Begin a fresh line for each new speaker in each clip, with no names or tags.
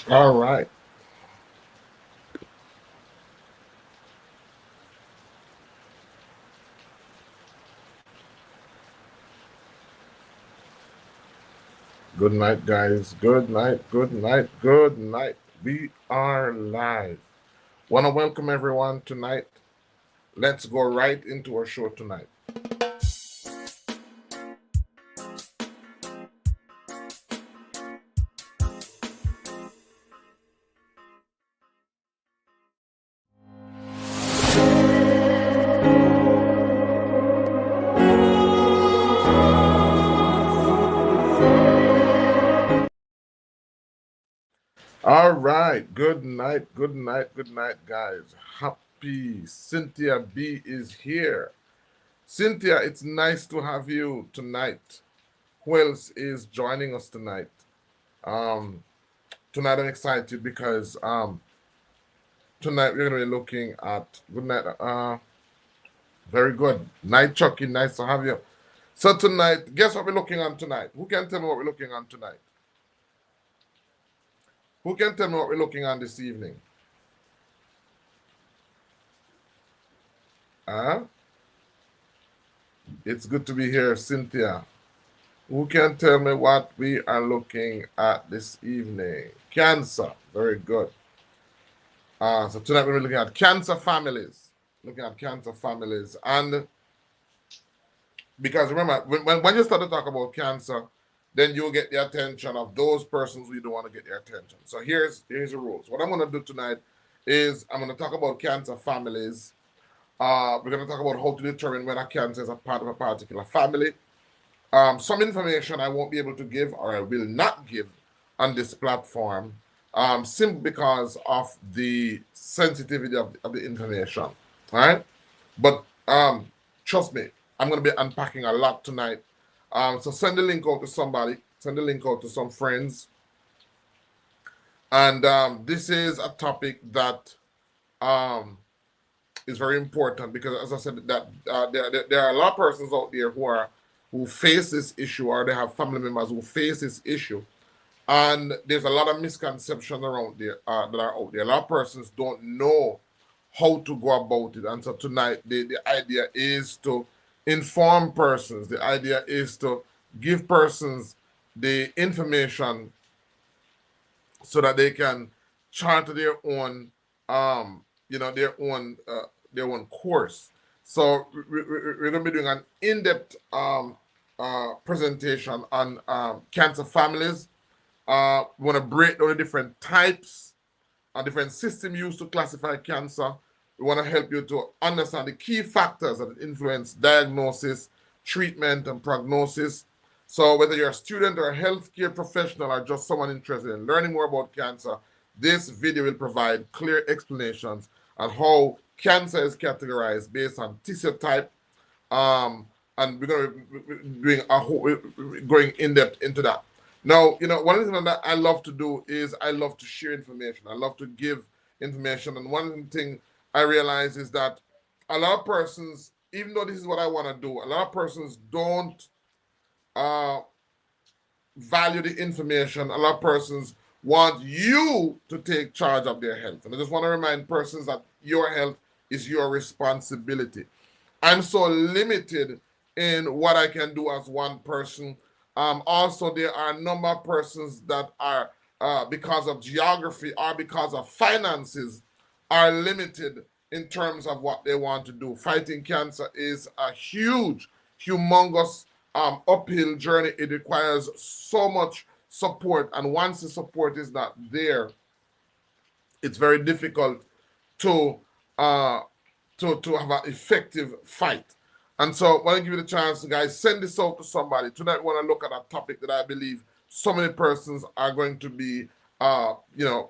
All right. Good night, guys. Good night. Good night. Good night. We are live. Want to welcome everyone tonight. Let's go right into our show tonight. All right. Good night. Good night. Good night, guys. Happy Cynthia B is here. Cynthia, it's nice to have you tonight. Who else is joining us tonight? Um, Tonight I'm excited because tonight we're gonna be looking at good night. Very good. Night Chucky, nice to have you. So tonight, guess what we're looking on tonight? Who can tell me what we're looking on tonight? Who can tell me what we're looking on this evening? Huh? It's good to be here, Cynthia. Who can tell me what we are looking at this evening? Cancer. Very good. So tonight we're looking at cancer families. Looking at cancer families. And because remember, when you start to talk about cancer, then you'll get the attention of those persons who you don't want to get their attention. So here's the rules. What I'm going to do tonight is I'm going to talk about cancer families. We're going to talk about how to determine whether cancer is a part of a particular family. Some information I won't be able to give or I will not give on this platform simply because of the sensitivity of the information. All right? But trust me, I'm going to be unpacking a lot tonight. So send the link out to somebody, send the link out to some friends. And this is a topic that is very important because, as I said, that there are a lot of persons out there who face this issue or they have family members who face this issue. And there's a lot of misconceptions around there that are out there. A lot of persons don't know how to go about it. And so tonight, the idea is to inform persons. The idea is to give persons the information so that they can chart their own, their own course. So we're going to be doing an in-depth presentation on cancer families. We want to break down the different types and different systems used to classify cancer. We want to help you to understand the key factors that influence diagnosis, treatment, and prognosis. So whether you're a student or a healthcare professional or just someone interested in learning more about cancer, this video will provide clear explanations on how cancer is categorized based on tissue type. And we're going to be going in depth into that. Now, one of the things that I love to do is I love to share information. I love to give information. And one of the things I realize is that a lot of persons, even though this is what I want to do, a lot of persons don't uh, value the information. A lot of persons want you to take charge of their health. And I just want to remind persons that your health is your responsibility. I'm so limited in what I can do as one person. Also, there are a number of persons that are, because of geography or because of finances, are limited in terms of what they want to do. Fighting cancer is a huge, humongous uphill journey. It requires so much support, and once the support is not there, it's very difficult to uh, to have an effective fight. And so, when I give you the chance, guys, send this out to somebody. Tonight, we want to look at a topic that I believe so many persons are going to be, are going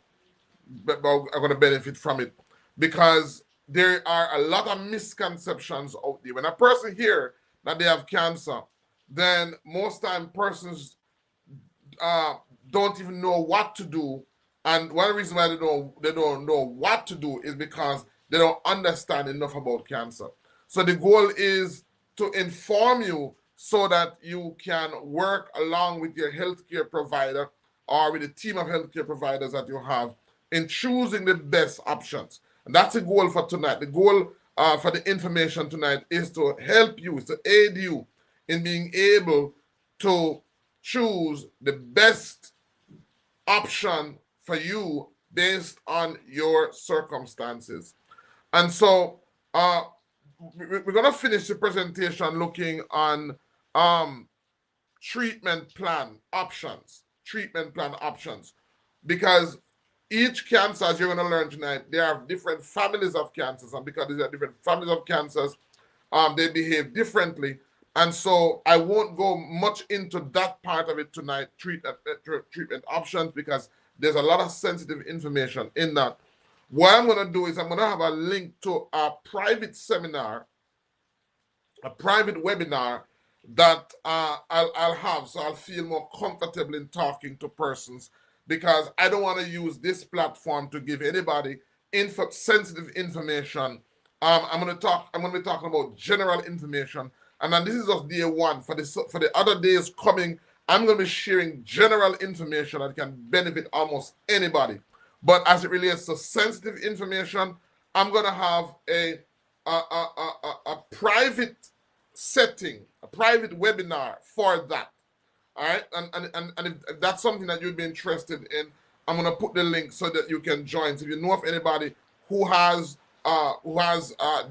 to benefit from it, because there are a lot of misconceptions out there. When a person hear that they have cancer, then most time persons uh, don't even know what to do. And one reason why they don't know what to do is because they don't understand enough about cancer. So the goal is to inform you so that you can work along with your healthcare provider or with the team of healthcare providers that you have in choosing the best options. And that's the goal for tonight. The goal for the information tonight is to help you, is to aid you in being able to choose the best option for you based on your circumstances. And so we're going to finish the presentation looking on treatment plan options, because each cancer, as you're going to learn tonight, there are different families of cancers, and because there are different families of cancers, they behave differently. And so I won't go much into that part of it tonight, treatment options, because there's a lot of sensitive information in that. What I'm going to do is I'm going to have a link to a private seminar, a private webinar that I'll have, so I'll feel more comfortable in talking to persons, because I don't want to use this platform to give anybody sensitive information. I'm going to be talking about general information, and then this is just day one. For the other days coming, I'm going to be sharing general information that can benefit almost anybody. But as it relates to sensitive information, I'm going to have a private setting, a private webinar for that. All right, and if that's something that you'd be interested in, I'm going to put the link so that you can join. So if you know of anybody who has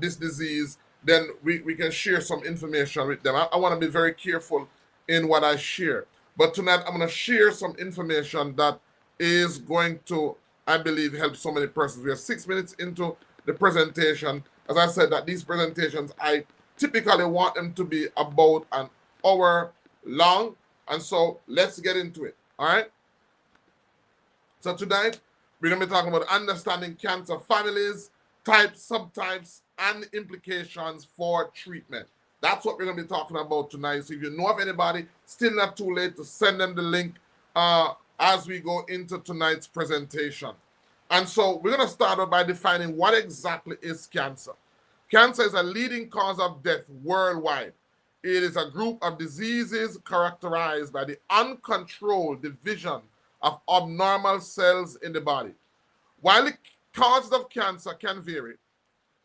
this disease, then we can share some information with them. I want to be very careful in what I share. But tonight I'm going to share some information that is going to, I believe, help so many persons. We are 6 minutes into the presentation. As I said, that these presentations, I typically want them to be about an hour long. And so let's get into it. All right. So tonight we're going to be talking about understanding cancer families, types, subtypes, and implications for treatment. That's what we're going to be talking about tonight. So if you know of anybody, still not too late to send them the link as we go into tonight's presentation. And so we're going to start out by defining what exactly is cancer. Cancer is a leading cause of death worldwide. It is a group of diseases characterized by the uncontrolled division of abnormal cells in the body. While the causes of cancer can vary,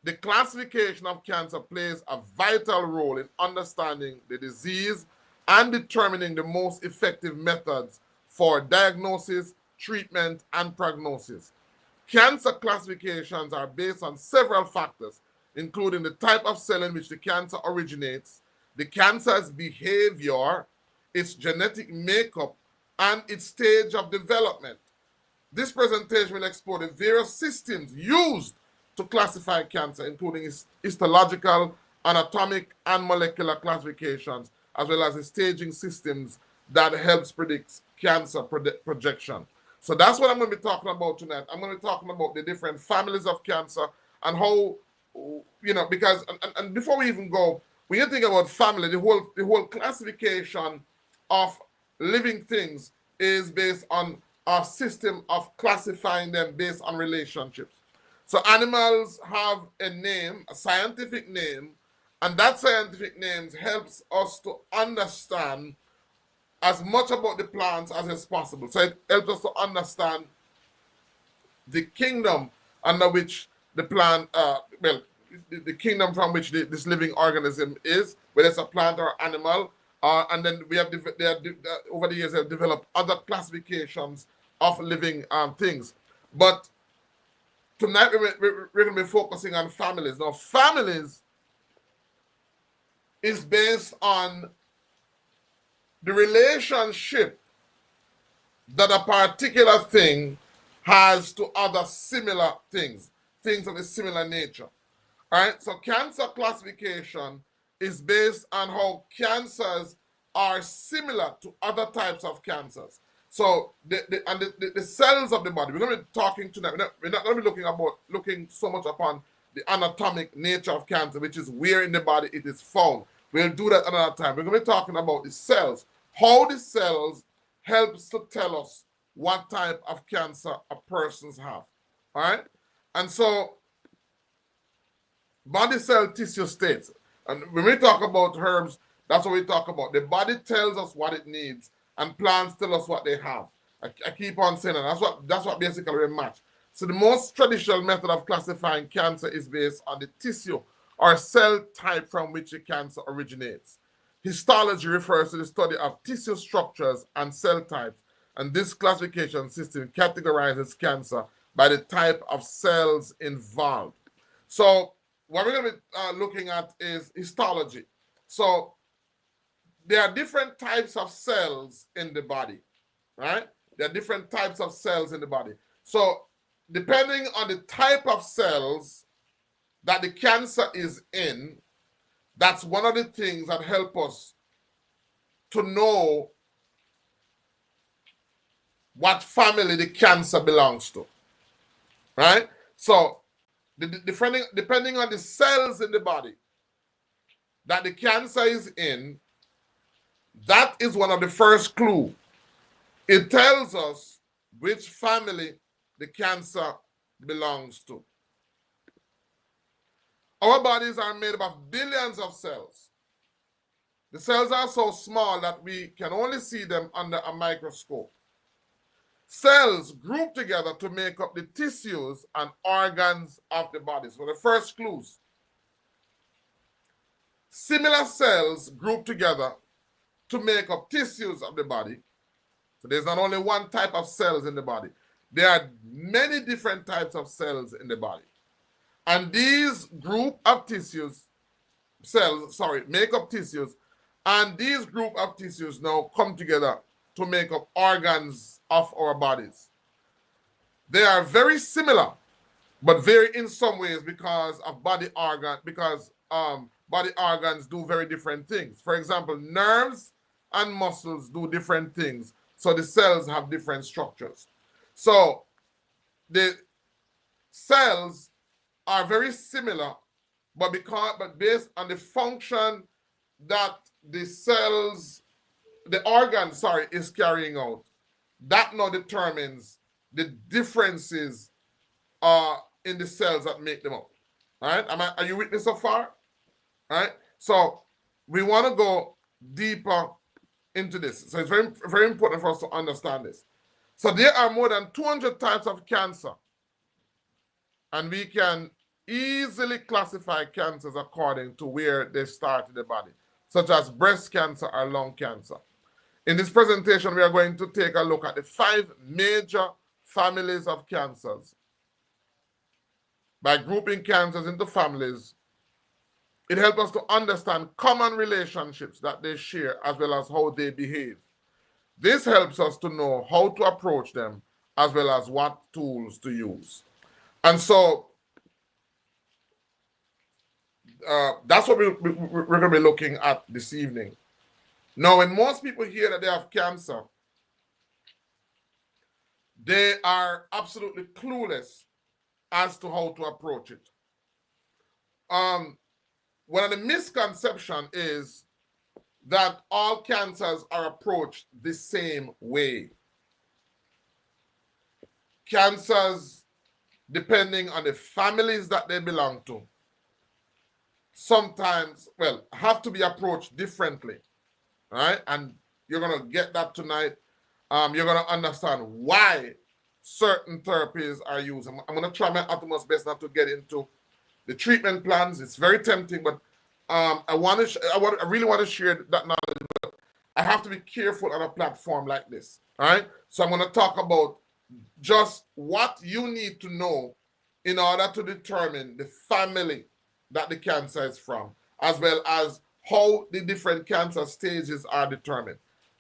the classification of cancer plays a vital role in understanding the disease and determining the most effective methods for diagnosis, treatment, and prognosis. Cancer classifications are based on several factors, including the type of cell in which the cancer originates, the cancer's behavior, its genetic makeup, and its stage of development. This presentation will explore the various systems used to classify cancer, including histological, anatomic, and molecular classifications, as well as the staging systems that helps predict cancer projection. So that's what I'm going to be talking about tonight. I'm going to be talking about the different families of cancer and how, because, and before we even go, when you think about family, the whole classification of living things is based on a system of classifying them based on relationships. So animals have a name, a scientific name, and that scientific name helps us to understand as much about the plants as is possible. So it helps us to understand the kingdom under which the plant, the kingdom from which this living organism is, whether it's a plant or animal. And then we have over the years have developed other classifications of living things. But tonight we're going to be focusing on families. Now, families is based on the relationship that a particular thing has to other similar things of a similar nature. All right, so cancer classification is based on how cancers are similar to other types of cancers. So the cells of the body, we're going to be talking tonight, we're not going to be looking so much upon the anatomic nature of cancer, which is where in the body it is found. We'll do that another time. We're going to be talking about the cells, how the cells helps to tell us what type of cancer a person's have. All right, and so body cell tissue states. And when we talk about herbs, that's what we talk about. The body tells us what it needs, and plants tell us what they have. I keep on saying that. That's what basically we match. So the most traditional method of classifying cancer is based on the tissue or cell type from which the cancer originates. Histology refers to the study of tissue structures and cell types, and this classification system categorizes cancer by the type of cells involved. So what we're going to be looking at is histology. So there are different types of cells in the body, right? There are different types of cells in the body. So depending on the type of cells that the cancer is in, that's one of the things that help us to know what family the cancer belongs to, right? So depending on the cells in the body that the cancer is in, that is one of the first clues. It tells us which family the cancer belongs to. Our bodies are made up of billions of cells. The cells are so small that we can only see them under a microscope. Cells group together to make up the tissues and organs of the body. So the first clues. Similar cells group together to make up tissues of the body. So there's not only one type of cells in the body. There are many different types of cells in the body. And these group of tissues, make up tissues, and these group of tissues now come together to make up organs of our bodies. They are very similar, but vary in some ways because body organs do very different things. For example, nerves and muscles do different things, so the cells have different structures. So the cells are very similar, but based on the function that the organ is carrying out, that now determines the differences in the cells that make them up. All right? Are you with me so far? All right? So we want to go deeper into this. So it's very, very important for us to understand this. So there are more than 200 types of cancer, and we can easily classify cancers according to where they start in the body, such as breast cancer or lung cancer. In this presentation, we are going to take a look at the 5 major families of cancers. By grouping cancers into families, it helps us to understand common relationships that they share as well as how they behave. This helps us to know how to approach them as well as what tools to use. And so that's what we're going to be looking at this evening. Now, when most people hear that they have cancer, they are absolutely clueless as to how to approach it. One of the misconceptions is that all cancers are approached the same way. Cancers, depending on the families that they belong to, sometimes, have to be approached differently. All right? And you're going to get that tonight. You're going to understand why certain therapies are used. I'm going to try my utmost best not to get into the treatment plans. It's very tempting, but I really want to share that knowledge, but I have to be careful on a platform like this. All right? So I'm going to talk about just what you need to know in order to determine the family that the cancer is from, as well as how the different cancer stages are determined.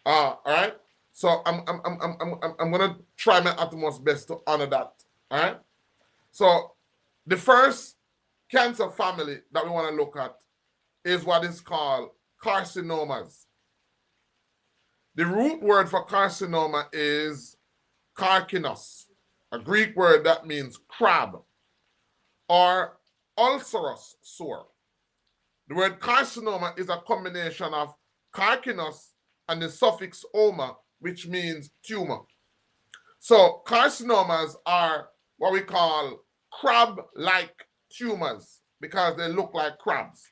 All right? So I'm going to try my utmost best to honor that. All right? So the first cancer family that we want to look at is what is called carcinomas. The root word for carcinoma is carcinos, a Greek word that means crab, or ulcerous sore. The word carcinoma is a combination of carcinos and the suffix oma, which means tumor. So carcinomas are what we call crab-like tumors because they look like crabs.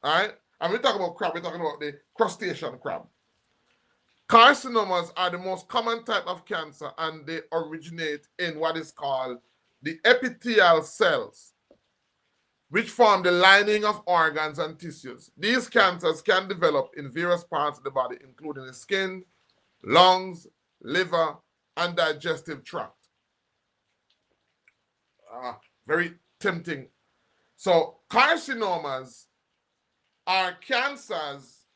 All right? And when we talk about crab, we're talking about the crustacean crab. Carcinomas are the most common type of cancer, and they originate in what is called the epithelial cells, which form the lining of organs and tissues. These cancers can develop in various parts of the body, including the skin, lungs, liver, and digestive tract. Very tempting. So carcinomas are cancers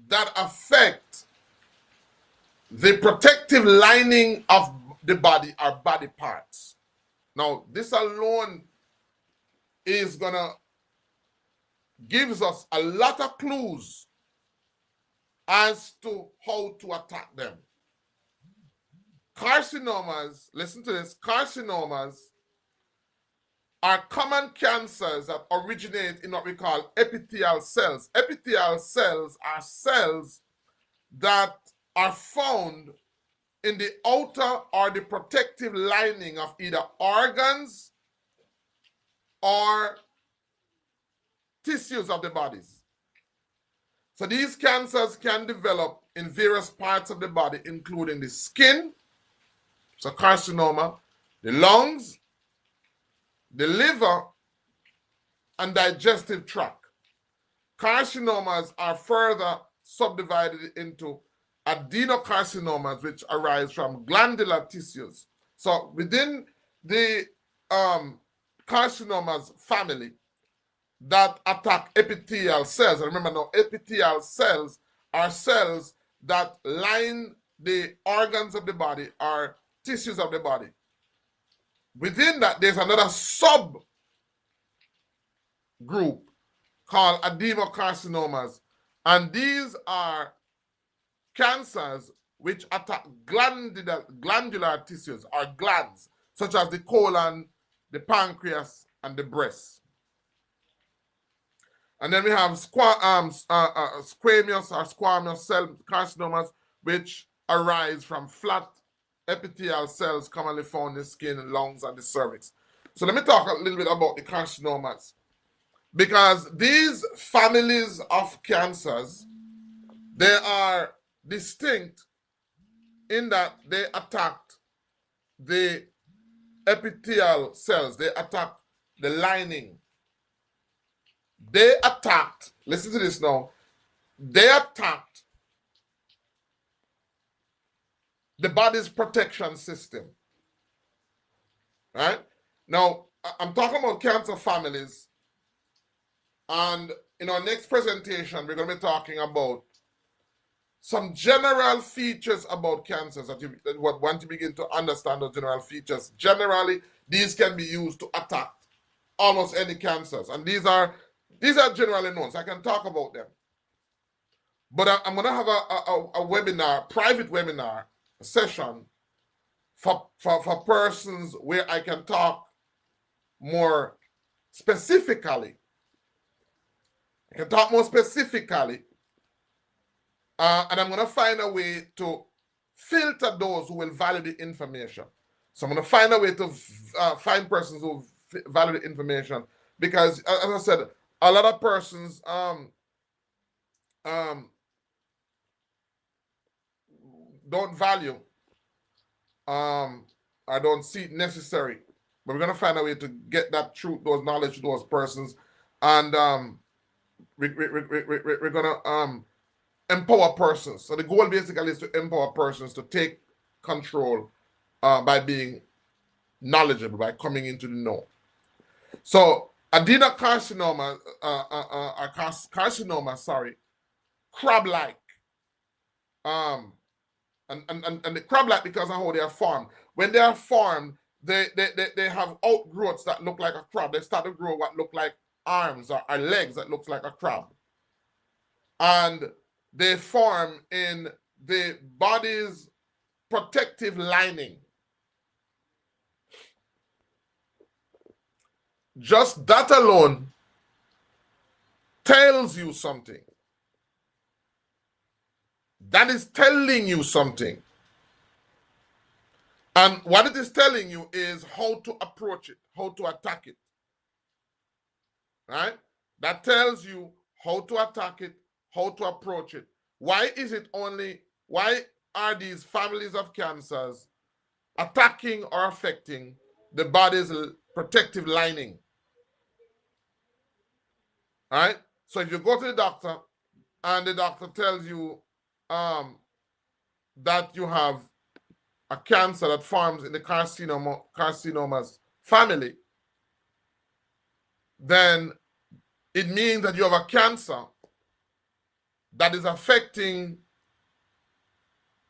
that affect the protective lining of the body or body parts. Now, this alone is gonna gives us a lot of clues as to how to attack them. Carcinomas, listen to this, carcinomas are common cancers that originate in what we call epithelial cells. Epithelial cells are cells that are found in the outer or the protective lining of either organs or tissues of the bodies. So these cancers can develop in various parts of the body, including the skin, so carcinoma, the lungs, the liver, and digestive tract. Carcinomas are further subdivided into adenocarcinomas, which arise from glandular tissues. So within the carcinomas family that attack epithelial cells, and remember now, epithelial cells are cells that line the organs of the body or tissues of the body. Within that, there's another subgroup called adenocarcinomas, and these are cancers which attack glandular tissues or glands, such as the colon, the pancreas, and the breast. And then we have squamous or squamous cell carcinomas, which arise from flat epithelial cells commonly found in the skin, lungs, and the cervix. So let me talk a little bit about the carcinomas, because these families of cancers, they are distinct in that they attacked the epithelial cells, they attack the lining. They attacked, listen to this now, they attacked the body's protection system. Right? Now, I'm talking about cancer families, and in our next presentation, we're going to be talking about some general features about cancers that you want to begin to understand those general features. Generally, these can be used to attack almost any cancers, and these are generally known, so I can talk about them. But I'm going to have a webinar, private webinar session for persons where I can talk more specifically. I can talk more specifically, and I'm going to find a way to filter those who will value the information. So I'm going to find a way to find persons who value the information, because, as I said, a lot of persons don't value I don't see it necessary, but we're going to find a way to get that truth, those knowledge to those persons, and we're going to empower persons. So the goal basically is to empower persons to take control by being knowledgeable, by coming into the know. So adenocarcinoma, crab-like, and the crab-like because of how they are formed. When they are formed, they have outgrowths that look like a crab. They start to grow what look like arms or legs that looks like a crab, and they form in the body's protective lining. Just that alone tells you something. That is telling you something. And what it is telling you is how to approach it, how to attack it. Right? That tells you how to attack it, how to approach it. Why is it only why are these families of cancers attacking or affecting the body's protective lining? All right? So if you go to the doctor and the doctor tells you that you have a cancer that forms in the carcinomas family, then it means that you have a cancer that is affecting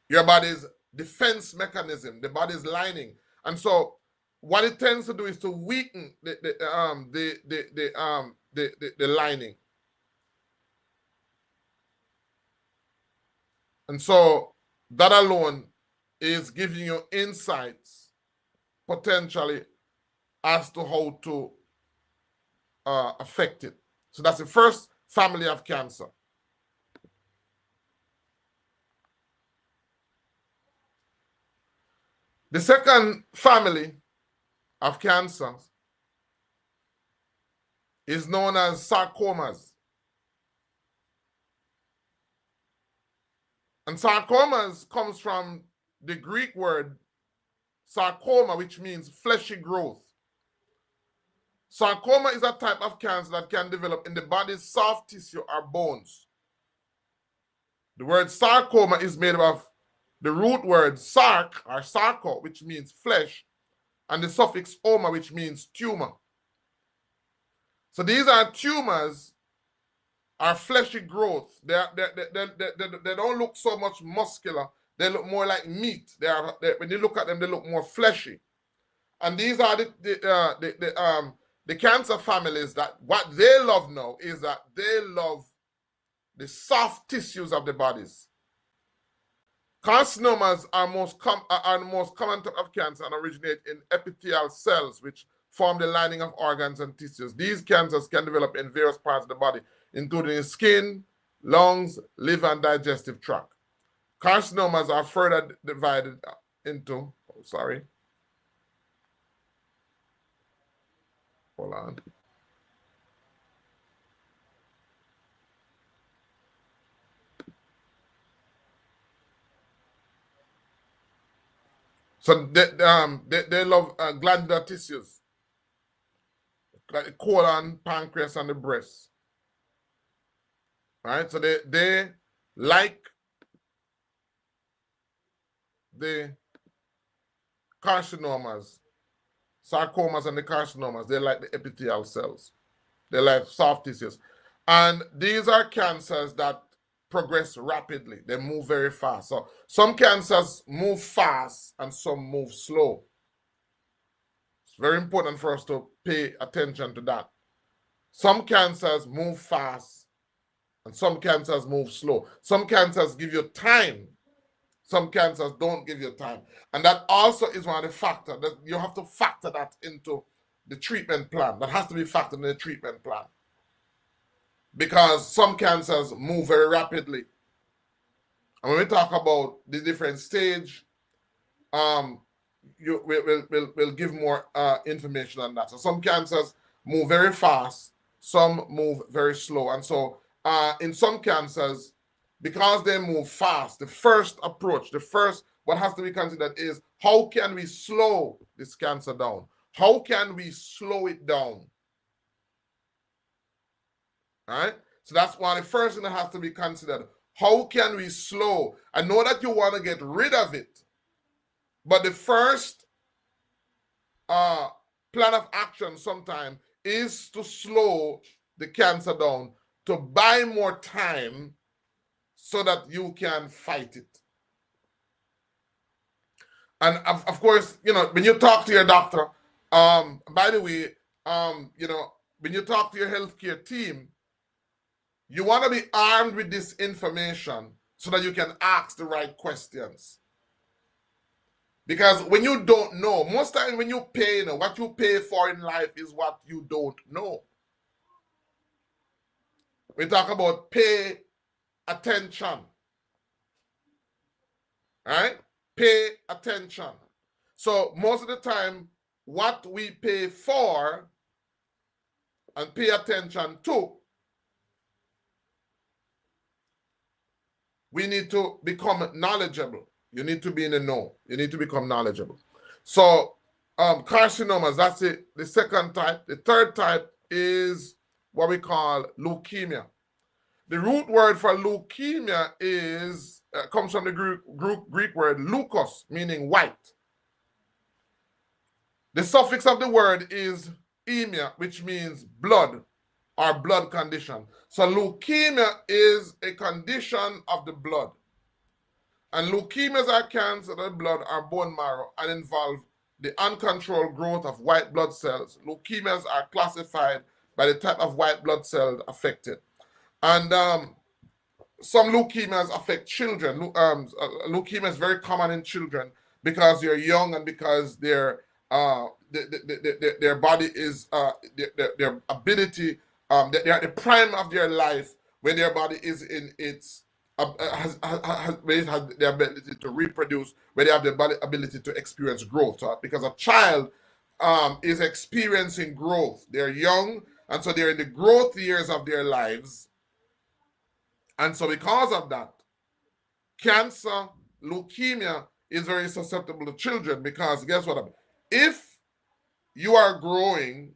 your body's defense mechanism, the body's lining. And so what it tends to do is to weaken the lining. And so that alone is giving you insights potentially as to how to affect it. So that's the first family of cancer. The second family of cancers is known as sarcomas. And sarcomas comes from the Greek word sarcoma, which means fleshy growth. Sarcoma is a type of cancer that can develop in the body's soft tissue or bones. The word sarcoma is made up of the root word sark or sarco, which means flesh, and the suffix oma, which means tumor. So these are tumors, are fleshy growth. They don't look so much muscular. They look more like meat. When you look at them, they look more fleshy. And these are the cancer families that what they love now is that they love the soft tissues of the bodies. Carcinomas are the most common type of cancer and originate in epithelial cells, which form the lining of organs and tissues. These cancers can develop in various parts of the body, including the skin, lungs, liver, and digestive tract. Carcinomas are further divided into, hold on. So they love glandular tissues, like the colon, pancreas, and the breast. All right, so they like the carcinomas, sarcomas, and the carcinomas. They like the epithelial cells. They like soft tissues. And these are cancers that progress rapidly. They move very fast. So some cancers move fast and some move slow. It's very important for us to pay attention to that. Some cancers move fast and some cancers move slow. Some cancers give you time. Some cancers don't give you time. And that also is one of the factors that you have to factor that into the treatment plan. That has to be factored in the treatment plan. Because some cancers move very rapidly. And when we talk about the different stage, we'll give more information on that. So some cancers move very fast, some move very slow. And so in some cancers, because they move fast, the first approach, what has to be considered is how can we slow this cancer down? How can we slow it down? All right? So that's one of the first thing that has to be considered. How can we slow? I know that you want to get rid of it, but the first plan of action sometimes is to slow the cancer down, to buy more time so that you can fight it. And of course, when you talk to your doctor, by the way, when you talk to your healthcare team, you want to be armed with this information so that you can ask the right questions. Because when you don't know, most times when you pay, what you pay for in life is what you don't know. We talk about pay attention. Right? Pay attention. So most of the time, what we pay for and pay attention to we need to become knowledgeable. You need to be in the know. You need to become knowledgeable. So carcinomas, that's it. The second type. The third type is what we call leukemia. The root word for leukemia is comes from the Greek word leukos, meaning white. The suffix of the word is emia, which means blood or blood condition. So leukemia is a condition of the blood. And leukemias are cancers of the blood or bone marrow and involve the uncontrolled growth of white blood cells. Leukemias are classified by the type of white blood cells affected. And some leukemias affect children. Leukemia is very common in children because they're young and because their body is their ability they're at the prime of their life when their body is in its when it has the ability to reproduce, when they have the ability to experience growth. So because a child is experiencing growth, they're young, and so they're in the growth years of their lives. And so because of that, cancer, leukemia is very susceptible to children because guess what? If you are growing,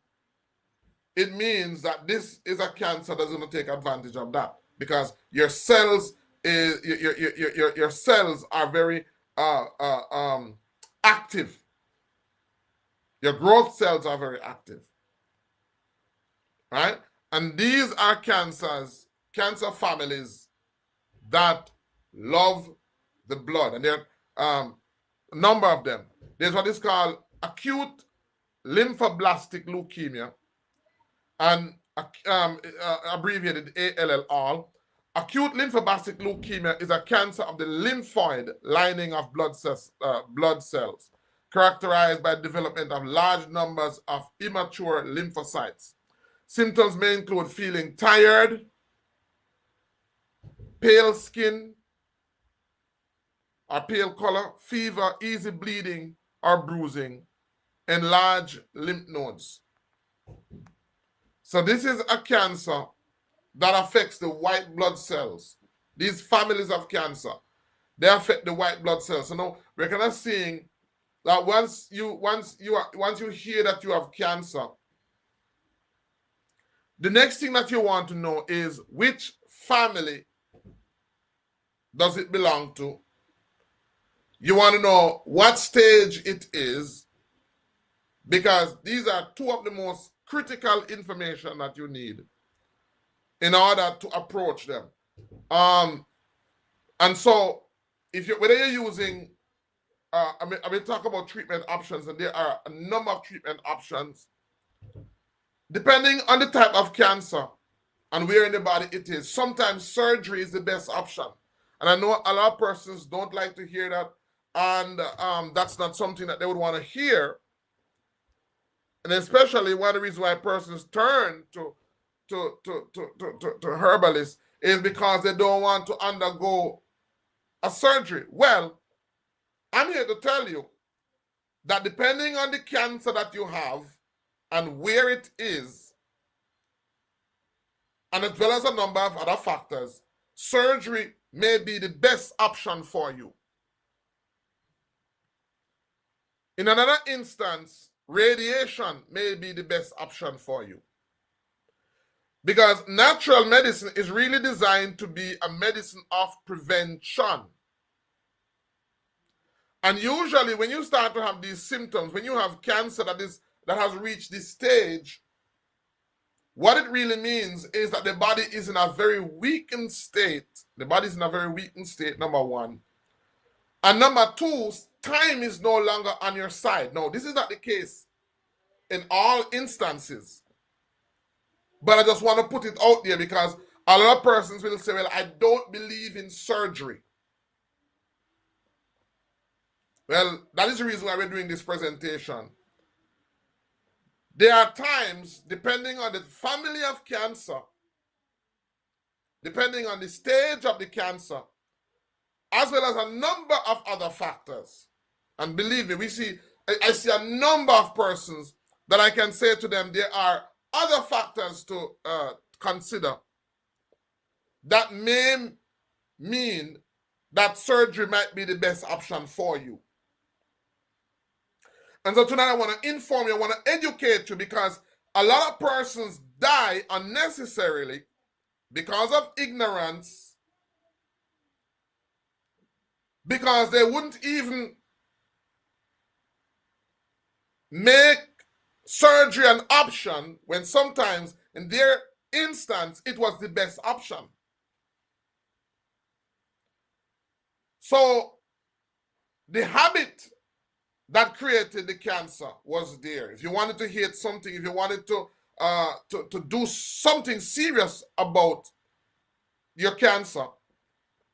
it means that this is a cancer that's going to take advantage of that because your cells your cells are very active. Your growth cells are very active, right? And these are cancer families that love the blood, and there are a number of them. There's what is called acute lymphoblastic leukemia, and abbreviated ALL. Acute lymphoblastic leukemia is a cancer of the lymphoid lining of blood cells, characterized by the development of large numbers of immature lymphocytes. Symptoms may include feeling tired, pale skin or pale color, fever, easy bleeding or bruising, enlarged lymph nodes. So this is a cancer that affects the white blood cells. These families of cancer, they affect the white blood cells. So now we're kind of seeing that once you hear that you have cancer, the next thing that you want to know is which family does it belong to. You want to know what stage it is, because these are two of the most critical information that you need in order to approach them. And so, whether you're using, I will talk about treatment options, and there are a number of treatment options depending on the type of cancer and where in the body it is. Sometimes surgery is the best option, and I know a lot of persons don't like to hear that, and that's not something that they would want to hear. And especially one of the reasons why persons turn to herbalists is because they don't want to undergo a surgery. Well, I'm here to tell you that depending on the cancer that you have and where it is, and as well as a number of other factors, surgery may be the best option for you. In another instance, radiation may be the best option for you. Because natural medicine is really designed to be a medicine of prevention. And usually when you start to have these symptoms, when you have cancer that has reached this stage, what it really means is that the body is in a very weakened state. The body is in a very weakened state, number one. And number two, time is no longer on your side. No, this is not the case in all instances. But I just want to put it out there because a lot of persons will say, well, I don't believe in surgery. Well, that is the reason why we're doing this presentation. There are times, depending on the family of cancer, depending on the stage of the cancer, as well as a number of other factors. And believe me, I see a number of persons that I can say to them there are other factors to consider that may mean that surgery might be the best option for you. And so tonight I want to inform you, I want to educate you, because a lot of persons die unnecessarily because of ignorance, because they wouldn't even make surgery an option when sometimes in their instance it was the best option. So the habit that created the cancer was there. If you wanted to hate something, if you wanted to do something serious about your cancer,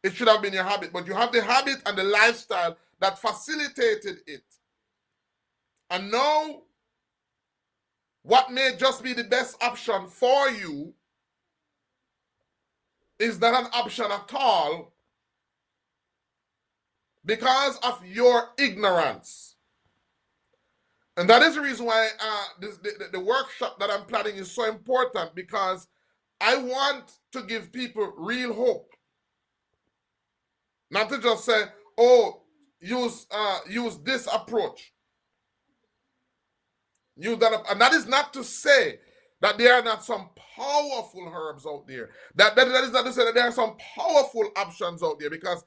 it should have been your habit. But you have the habit and the lifestyle that facilitated it. And now, what may just be the best option for you is not an option at all because of your ignorance. And that is the reason why the workshop that I'm planning is so important, because I want to give people real hope. Not to just say, oh, use this approach. Use that, and that is not to say that there are not some powerful herbs out there. That is not to say that there are some powerful options out there, because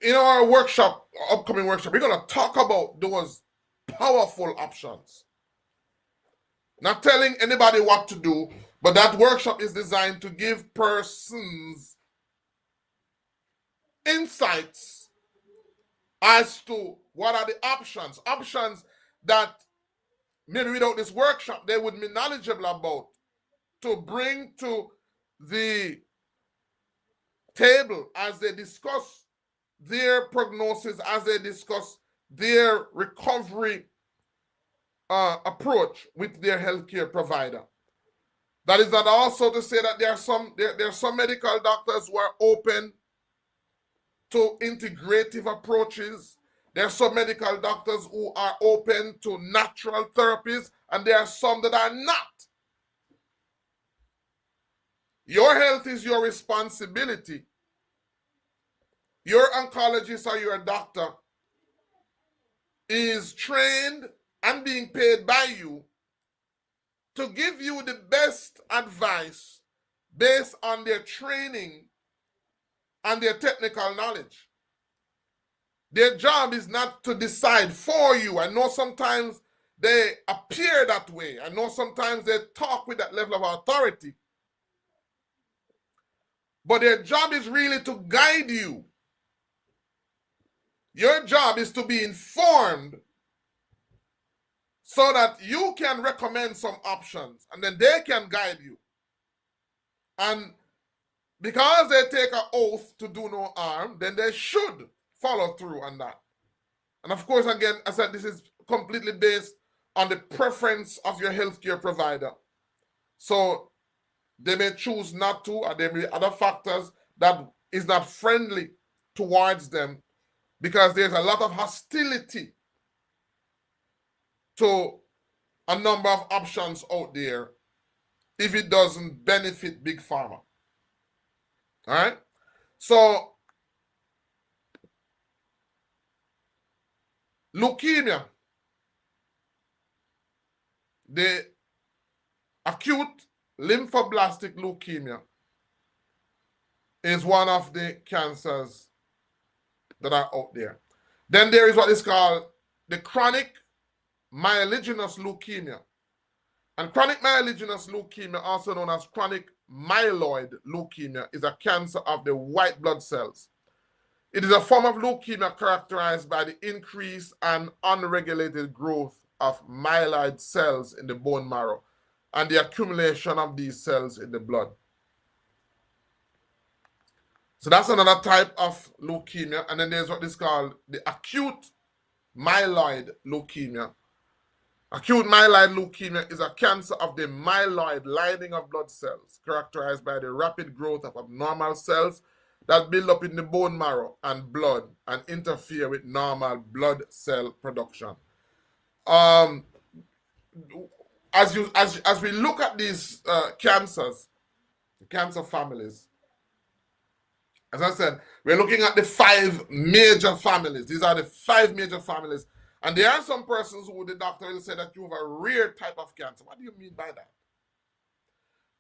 in our workshop, upcoming workshop, we're going to talk about those powerful options. Not telling anybody what to do, but that workshop is designed to give persons insights as to what are the options that maybe without this workshop they would be knowledgeable about, to bring to the table as they discuss their prognosis, as they discuss their recovery approach with their healthcare provider. That is not also to say that there are some medical doctors who are open to integrative approaches. There are some medical doctors who are open to natural therapies, and there are some that are not. Your health is your responsibility. Your oncologist or your doctor is trained and being paid by you to give you the best advice based on their training and their technical knowledge. Their job is not to decide for you. I know sometimes they appear that way. I know sometimes they talk with that level of authority. But their job is really to guide you. Your job is to be informed so that you can recommend some options, and then they can guide you. And because they take an oath to do no harm, then they should follow through on that. And of course, again, I said this is completely based on the preference of your healthcare provider. So they may choose not to, or there may be other factors that is not friendly towards them, because there's a lot of hostility to a number of options out there if it doesn't benefit Big Pharma. All right? So, leukemia, the acute lymphoblastic leukemia, is one of the cancers that are out there. Then there is what is called the chronic myelogenous leukemia. And chronic myelogenous leukemia, also known as chronic myeloid leukemia, is a cancer of the white blood cells. It is a form of leukemia characterized by the increase and unregulated growth of myeloid cells in the bone marrow and the accumulation of these cells in the blood. So that's another type of leukemia. And then there's what is called the acute myeloid leukemia. Acute myeloid leukemia is a cancer of the myeloid lining of blood cells, characterized by the rapid growth of abnormal cells that build up in the bone marrow and blood and interfere with normal blood cell production. As we look at these cancers, cancer families, As I said, we're looking at the 5 major families. These are the 5 major families. And there are some persons who the doctor will say that you have a rare type of cancer. What do you mean by that?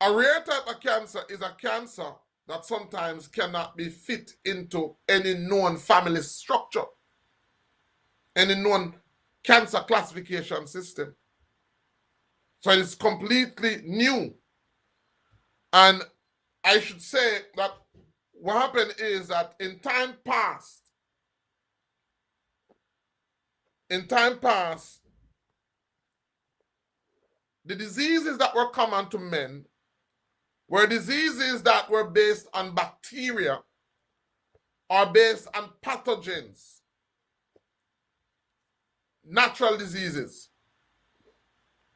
A rare type of cancer is a cancer that sometimes cannot be fit into any known family structure, any known cancer classification system. So it's completely new. And I should say that what happened is that in time past, the diseases that were common to men were diseases that were based on bacteria or based on pathogens, natural diseases,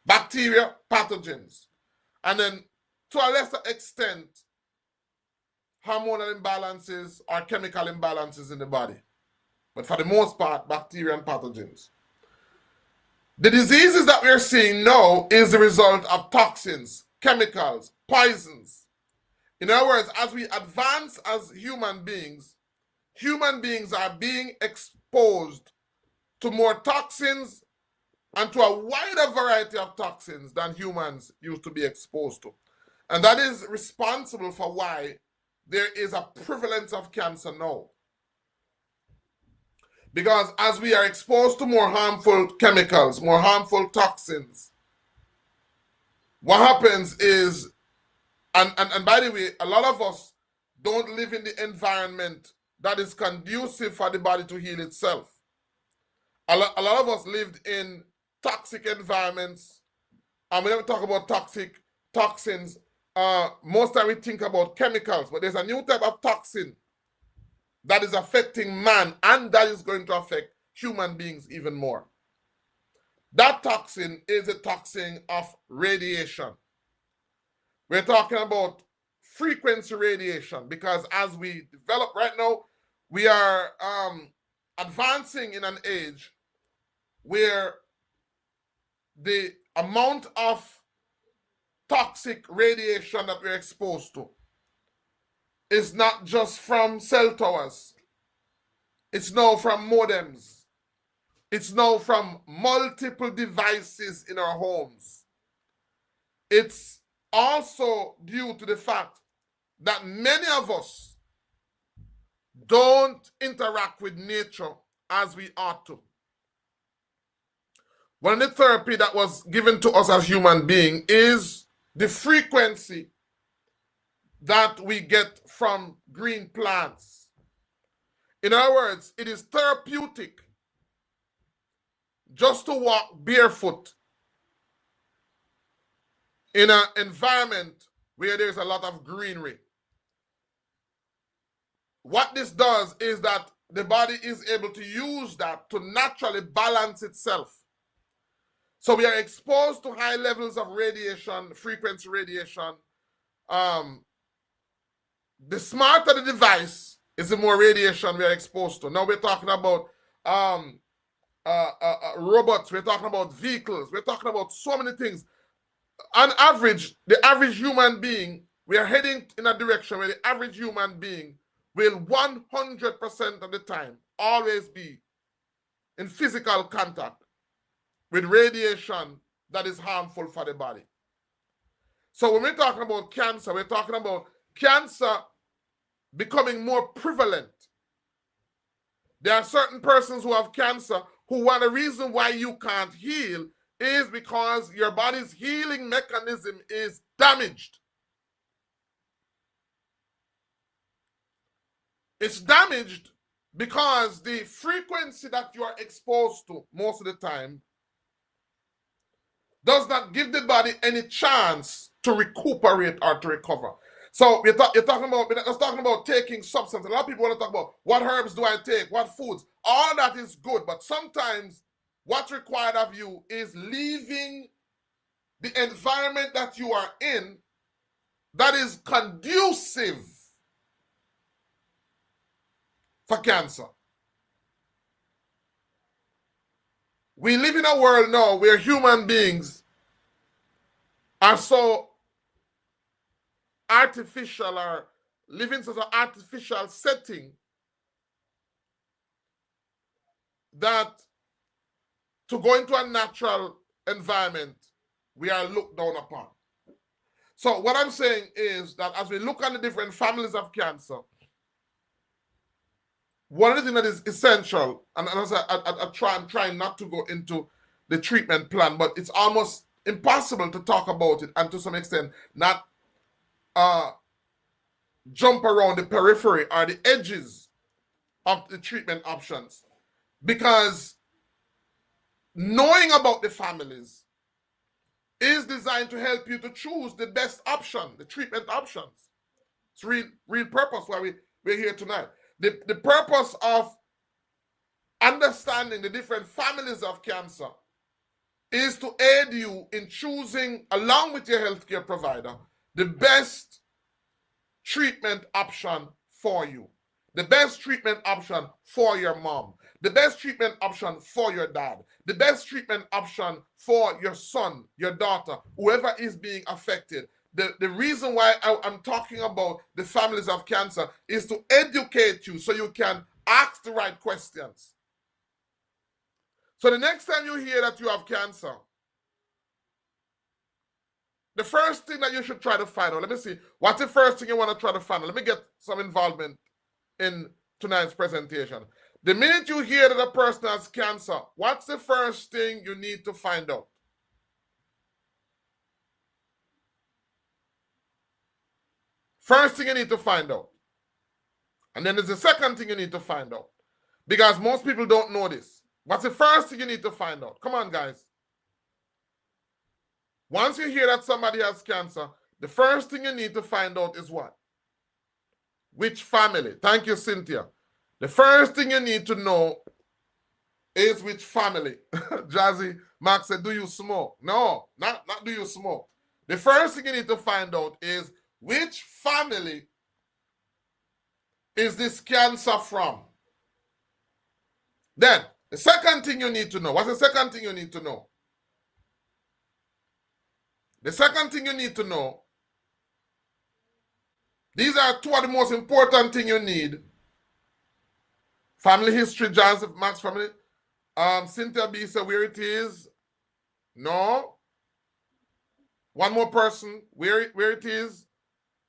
bacteria, pathogens, and then to a lesser extent, hormonal imbalances or chemical imbalances in the body. But for the most part, bacteria and pathogens. The diseases that we're seeing now is the result of toxins, chemicals, poisons. In other words, as we advance as human beings are being exposed to more toxins and to a wider variety of toxins than humans used to be exposed to. And that is responsible for why there is a prevalence of cancer now. Because as we are exposed to more harmful chemicals, more harmful toxins, what happens is, and by the way, a lot of us don't live in the environment that is conducive for the body to heal itself. A lot of us lived in toxic environments, and we never talk about toxins. Most time we think about chemicals, but there's a new type of toxin that is affecting man, and that is going to affect human beings even more. That toxin is a toxin of radiation. We're talking about frequency radiation, because as we develop right now, we are advancing in an age where the amount of toxic radiation that we're exposed to is not just from cell towers. It's now from modems. It's now from multiple devices in our homes. It's also due to the fact that many of us don't interact with nature as we ought to. One of the therapy that was given to us as human beings is the frequency that we get from green plants. In other words, it is therapeutic just to walk barefoot in an environment where there's a lot of greenery. What this does is that the body is able to use that to naturally balance itself. So we are exposed to high levels of radiation, frequency radiation. The smarter the device is, the more radiation we are exposed to. Now we're talking about robots, we're talking about vehicles, we're talking about so many things. On average, the average human being, we are heading in a direction where the average human being will 100% of the time always be in physical contact with radiation that is harmful for the body. So when we're talking about cancer, we're talking about cancer becoming more prevalent. There are certain persons who have cancer who, one of the reasons why you can't heal is because your body's healing mechanism is damaged. It's damaged because the frequency that you are exposed to most of the time does not give the body any chance to recuperate or to recover. So we're not talking about taking substance. A lot of people want to talk about what herbs do I take, what foods. All of that is good, but sometimes what's required of you is leaving the environment that you are in that is conducive for cancer. We live in a world now where human beings are so artificial, or live in such an artificial setting that to go into a natural environment, we are looked down upon. So what I'm saying is that as we look at the different families of cancer, one of the things that is essential, and as I'm trying not to go into the treatment plan, but it's almost impossible to talk about it and to some extent not jump around the periphery or the edges of the treatment options, because knowing about the families is designed to help you to choose the best option, the treatment options. It's real purpose why we're here tonight. The purpose of understanding the different families of cancer is to aid you in choosing, along with your healthcare provider, the best treatment option for you. The best treatment option for your mom. The best treatment option for your dad. The best treatment option for your son, your daughter, whoever is being affected. The reason why I'm talking about the families of cancer is to educate you so you can ask the right questions. So the next time you hear that you have cancer, the first thing that you should try to find out, let me see, what's the first thing you want to try to find out? Let me get some involvement in tonight's presentation. The minute you hear that a person has cancer, what's the first thing you need to find out? First thing you need to find out. And then there's the second thing you need to find out. Because most people don't know this. What's the first thing you need to find out? Come on, guys. Once you hear that somebody has cancer, the first thing you need to find out is what? Which family? Thank you, Cynthia. The first thing you need to know is which family. Jazzy Mark said, do you smoke? No, not do you smoke. The first thing you need to find out is which family is this cancer from? Then, the second thing you need to know. What's the second thing you need to know? The second thing you need to know, these are two of the most important things you need. Family history, Joseph Max family. Cynthia B said where it is. No. One more person, where it is.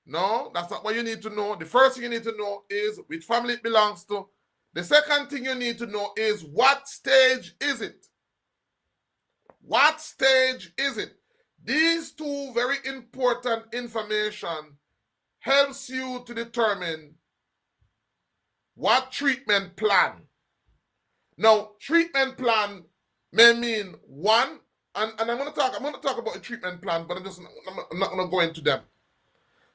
No, that's not what you need to know. The first thing you need to know is which family it belongs to. The second thing you need to know is what stage is it? What stage is it? These two very important information helps you to determine what treatment plan. Now, treatment plan may mean one, and I'm going to talk about a treatment plan, but I'm not going to go into them.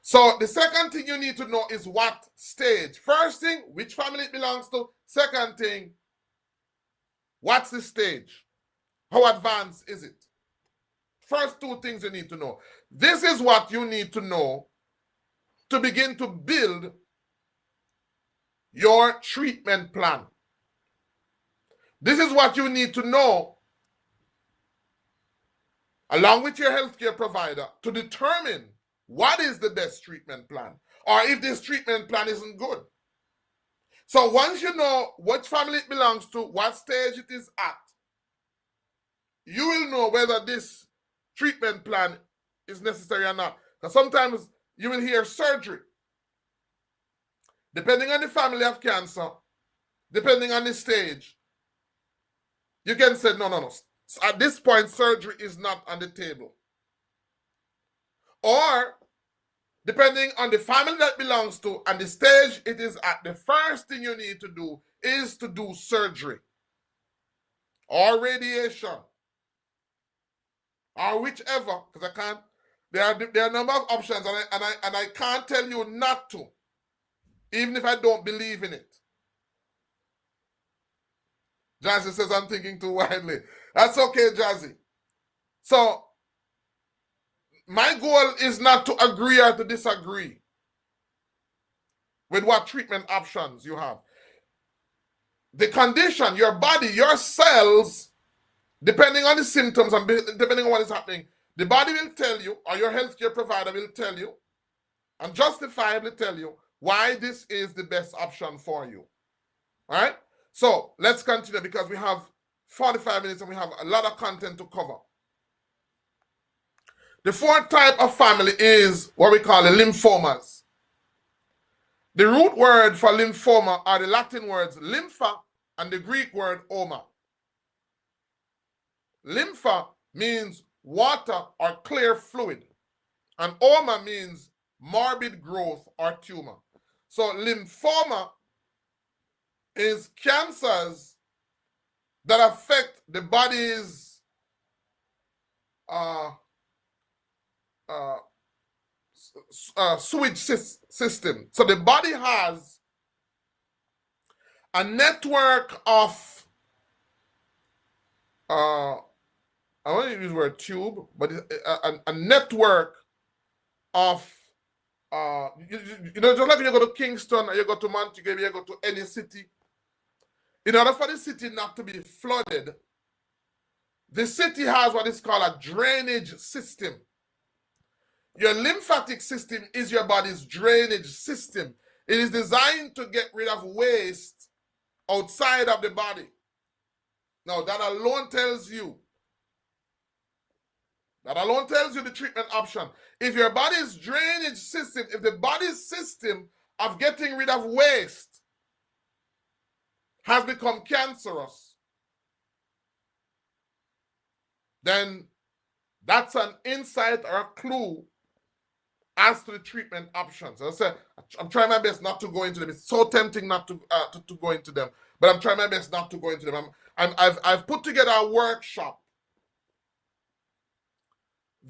So the second thing you need to know is what stage. First thing, which family it belongs to. Second thing, what's the stage? How advanced is it? First two things you need to know. This is what you need to know to begin to build your treatment plan. This is what you need to know along with your healthcare provider to determine what is the best treatment plan, or if this treatment plan isn't good. So once you know what family it belongs to, what stage it is at, you will know whether this treatment plan is necessary or not. Because sometimes you will hear surgery. Depending on the family of cancer, depending on the stage, you can say, no. At this point, surgery is not on the table. Or, depending on the family that belongs to and the stage it is at, the first thing you need to do is to do surgery or radiation or whichever, because I can't, there are a number of options, and I can't tell you not to, even if I don't believe in it. Jazzy says I'm thinking too widely. That's okay, Jazzy. So, my goal is not to agree or to disagree with what treatment options you have. The condition, your body, your cells, depending on the symptoms and depending on what is happening, the body will tell you, or your healthcare provider will tell you, and justifiably tell you, why this is the best option for you. All right? So let's continue because we have 45 minutes and we have a lot of content to cover. The fourth type of family is what we call the lymphomas. The root word for lymphoma are the Latin words lympha and the Greek word oma. Lympha means water or clear fluid, and oma means morbid growth or tumor. So lymphoma is cancers that affect the body's sewage system. So the body has a network of, I want to use the word tube, but a network of, you know, just like when you go to Kingston or you go to Montego, you go to any city, in order for the city not to be flooded, the city has what is called a drainage system. Your lymphatic system is your body's drainage system. It is designed to get rid of waste outside of the body. Now, that alone tells you the treatment option. If your body's drainage system, if the body's system of getting rid of waste has become cancerous, then that's an insight or a clue as to the treatment options. As I said, I'm trying my best not to go into them. It's so tempting not to go into them, but I'm trying my best not to go into them. I've put together a workshop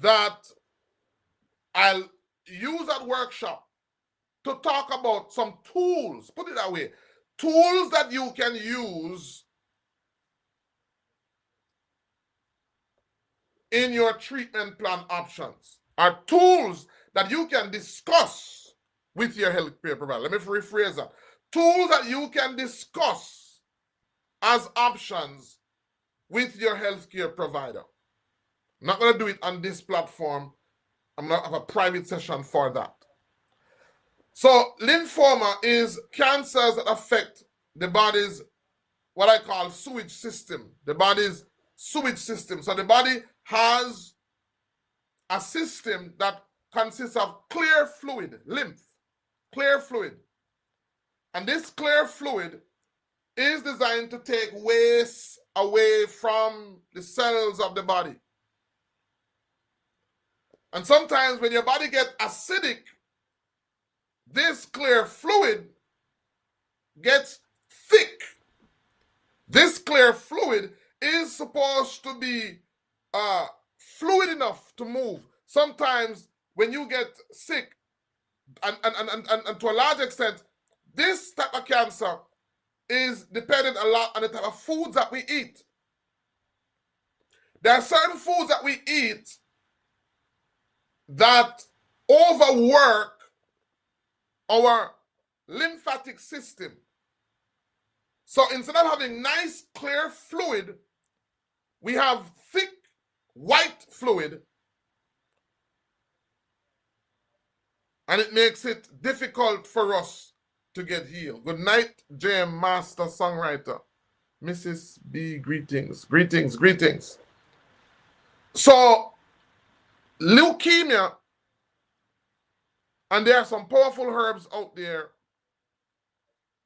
that I'll use that workshop to talk about some tools, put it that way, tools that you can use in your treatment plan options, are tools that you can discuss with your healthcare provider. Let me rephrase that. Tools that you can discuss as options with your healthcare provider. I'm not going to do it on this platform. I'm going to have a private session for that. So lymphoma is cancers that affect the body's, what I call sewage system, the body's sewage system. So the body has a system that consists of clear fluid, lymph, clear fluid. And this clear fluid is designed to take waste away from the cells of the body. And sometimes when your body gets acidic, this clear fluid gets thick. This clear fluid is supposed to be fluid enough to move. Sometimes when you get sick, and to a large extent, this type of cancer is dependent a lot on the type of foods that we eat. There are certain foods that we eat that overwork our lymphatic system. So instead of having nice clear fluid, we have thick white fluid, and it makes it difficult for us to get healed. Good night, JM Master Songwriter. Mrs. B, greetings, greetings, greetings. So, leukemia, and there are some powerful herbs out there.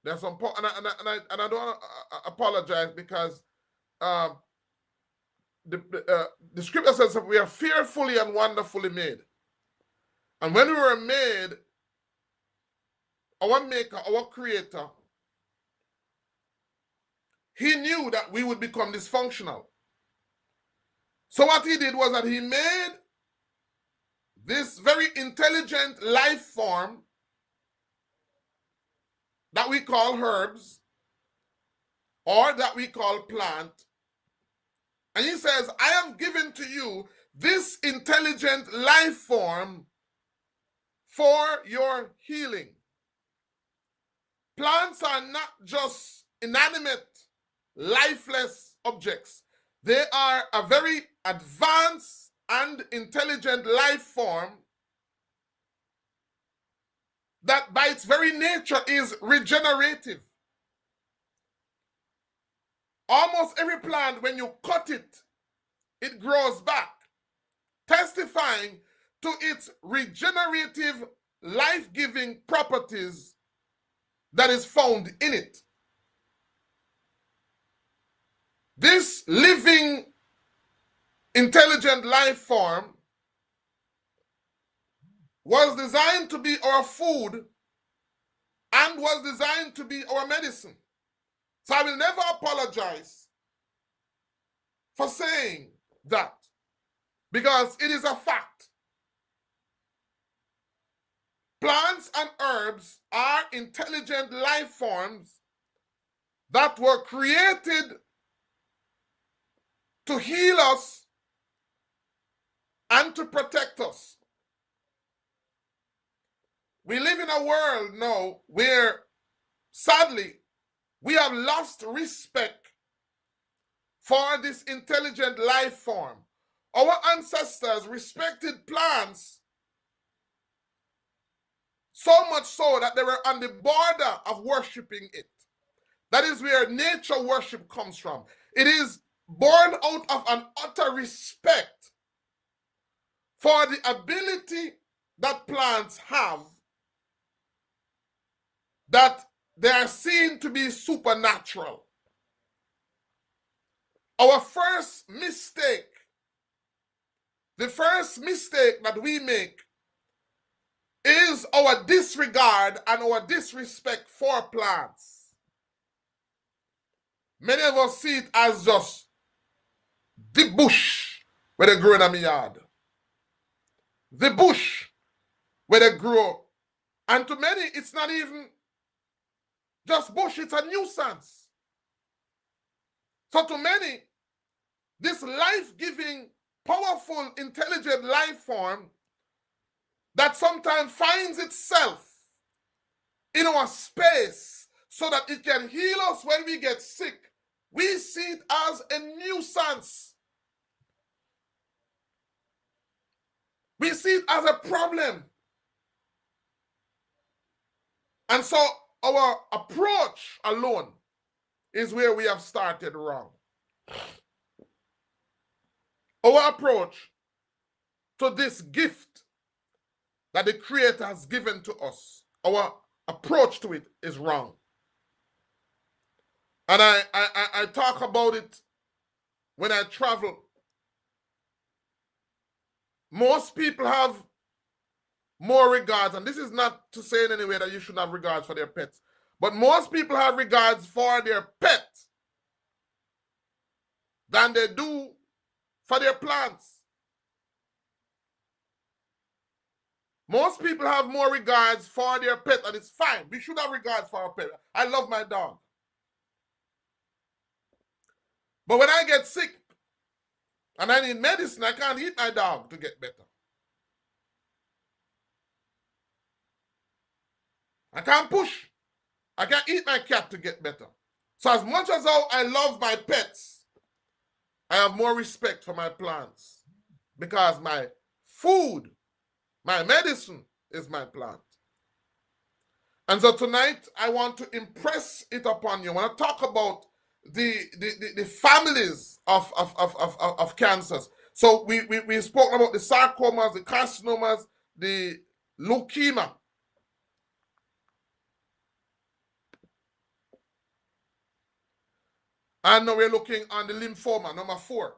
There's some, and I don't want to apologize because the scripture says that we are fearfully and wonderfully made. And when we were made, our maker, our creator, he knew that we would become dysfunctional. So what he did was that he made this very intelligent life form that we call herbs or that we call plant. And he says, I have given to you this intelligent life form for your healing. Plants are not just inanimate, lifeless objects. They are a very advanced and intelligent life form that by its very nature is regenerative. Almost every plant, when you cut it, it grows back, testifying to its regenerative, life-giving properties that is found in it. This living, intelligent life form was designed to be our food and was designed to be our medicine. So I will never apologize for saying that, because it is a fact. Plants and herbs are intelligent life forms that were created to heal us and to protect us. We live in a world now where, sadly, we have lost respect for this intelligent life form. Our ancestors respected plants so much so that they were on the border of worshiping it. That is where nature worship comes from. It is born out of an utter respect for the ability that plants have, that they are seen to be supernatural. Our first mistake, the first mistake that we make, is our disregard and our disrespect for plants. Many of us see it as just the bush where they grow in my yard. The bush where they grow. And to many, it's not even just bush, it's a nuisance. So to many, this life-giving, powerful, intelligent life form that sometimes finds itself in our space so that it can heal us when we get sick, we see it as a nuisance. We see it as a problem. And so our approach alone is where we have started wrong. Our approach to this gift that the Creator has given to us, our approach to it is wrong. And I talk about it when I travel. Most people have more regards, and this is not to say in any way that you should have regards for their pets, but most people have regards for their pet than they do for their plants. Most people have more regards for their pet, and it's fine. We should have regards for our pet. I love my dog. But when I get sick and I need medicine, I can't eat my dog to get better. I can't push. I can't eat my cat to get better. So as much as I love my pets, I have more respect for my plants, because my food, my medicine is my plant. And so tonight, I want to impress it upon you. I want to talk about the families of cancers. So we spoke about the sarcomas, the carcinomas, the leukemia. And now we're looking on the lymphoma, number 4.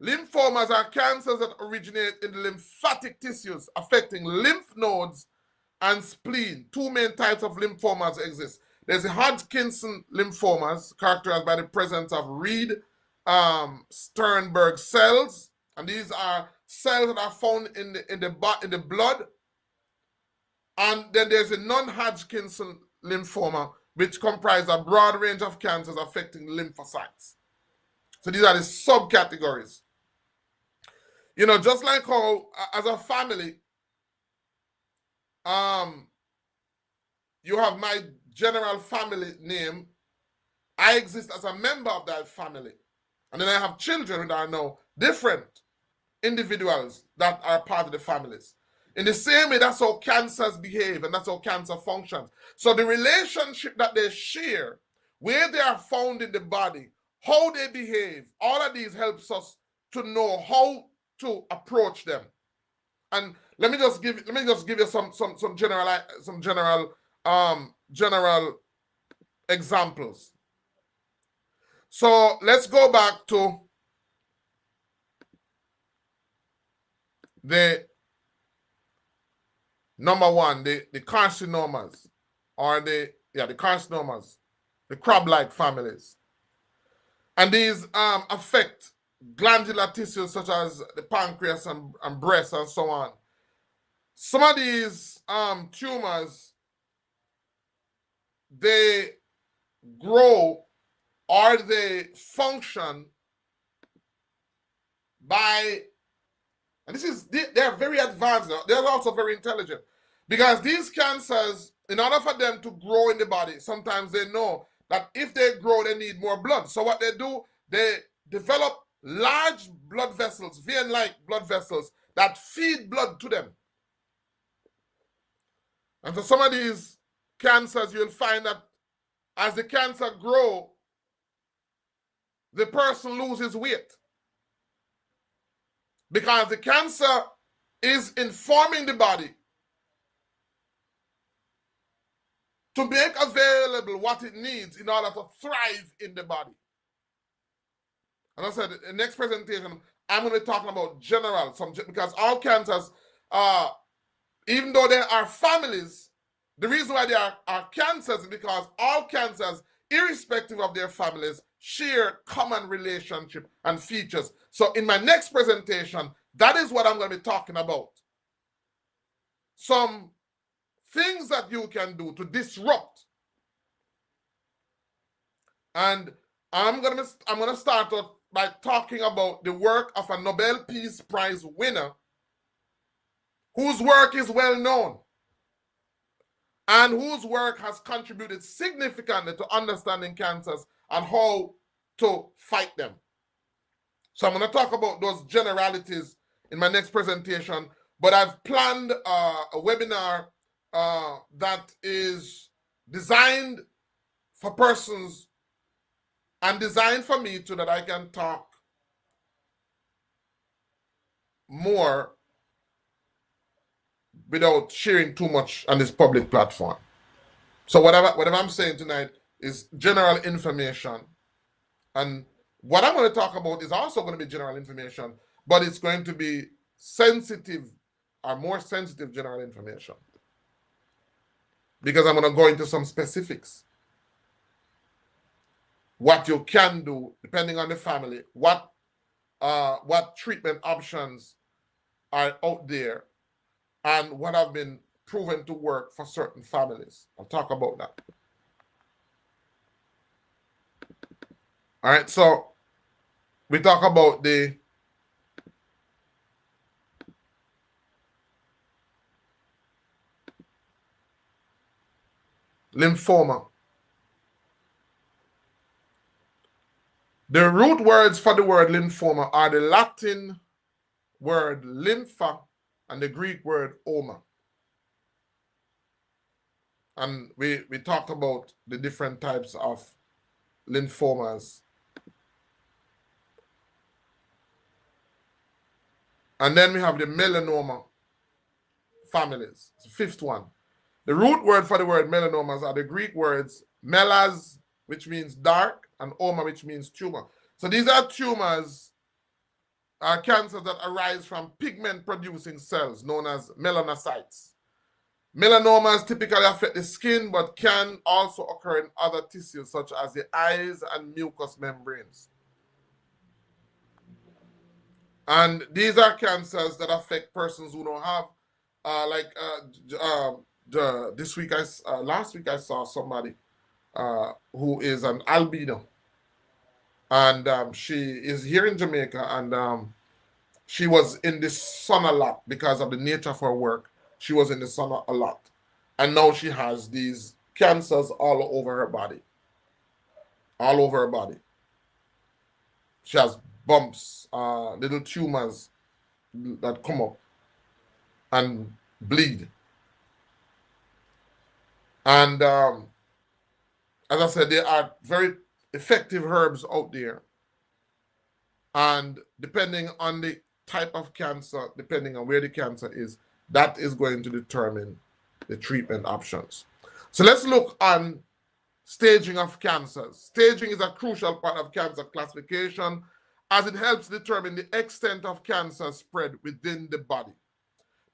Lymphomas are cancers that originate in the lymphatic tissues, affecting lymph nodes and spleen. 2 main types of lymphomas exist. There's the Hodgkin's lymphomas, characterized by the presence of Reed-Sternberg cells, and these are cells that are found in the blood. And then there's a non-Hodgkin's lymphoma, which comprise a broad range of cancers affecting lymphocytes. So these are the subcategories. You know, just like how, as a family, you have my general family name. I exist as a member of that family. And then I have children that are now different individuals that are part of the families. In the same way, that's how cancers behave and that's how cancer functions. So the relationship that they share, where they are found in the body, how they behave, all of these helps us to know how to approach them. And let me just give you some general examples. So let's go back to the number one, the carcinomas, or the carcinomas, the crab-like families. And these affect glandular tissues such as the pancreas and breast and so on. Some of these tumors, they grow or they function by, and they're very advanced now. They're also very intelligent, because these cancers, in order for them to grow in the body, sometimes they know that if they grow, they need more blood. So what they do, they develop large blood vessels, vein-like blood vessels, that feed blood to them. And for some of these cancers, you'll find that as the cancer grows, the person loses weight, because the cancer is informing the body to make available what it needs in order to thrive in the body. And I said, in the next presentation, I'm going to be talking about general, because all cancers, even though there are families, the reason why they are cancers is because all cancers, irrespective of their families, share common relationship and features. So in my next presentation, that is what I'm going to be talking about. Some things that you can do to disrupt. And I'm gonna start out by talking about the work of a Nobel Peace Prize winner whose work is well known and whose work has contributed significantly to understanding cancers and how to fight them. So I'm going to talk about those generalities in my next presentation, but I've planned a webinar that is designed for persons and designed for me so that I can talk more without sharing too much on this public platform. So whatever I'm saying tonight is general information, and what I'm going to talk about is also going to be general information, but it's going to be sensitive or more sensitive general information, because I'm going to go into some specifics. What you can do depending on the family, what treatment options are out there, and what have been proven to work for certain families. I'll talk about that. All right, so we talk about the lymphoma. The root words for the word lymphoma are the Latin word lympha and the Greek word oma. And we talked about the different types of lymphomas. And then we have the melanoma families, it's the fifth one. The root word for the word melanomas are the Greek words melas, which means dark, and oma, which means tumor. So these are tumors, cancers that arise from pigment-producing cells known as melanocytes. Melanomas typically affect the skin, but can also occur in other tissues such as the eyes and mucous membranes. And these are cancers that affect persons who don't have, last week I saw somebody who is an albino, and she is here in Jamaica, and she was in the sun a lot because of the nature of her work. She was in the sun a lot, and now she has these cancers all over her body. All over her body. She has bumps, little tumors that come up, and bleed. And as I said, there are very effective herbs out there. And depending on the type of cancer, depending on where the cancer is, that is going to determine the treatment options. So let's look on staging of cancers. Staging is a crucial part of cancer classification as it helps determine the extent of cancer spread within the body.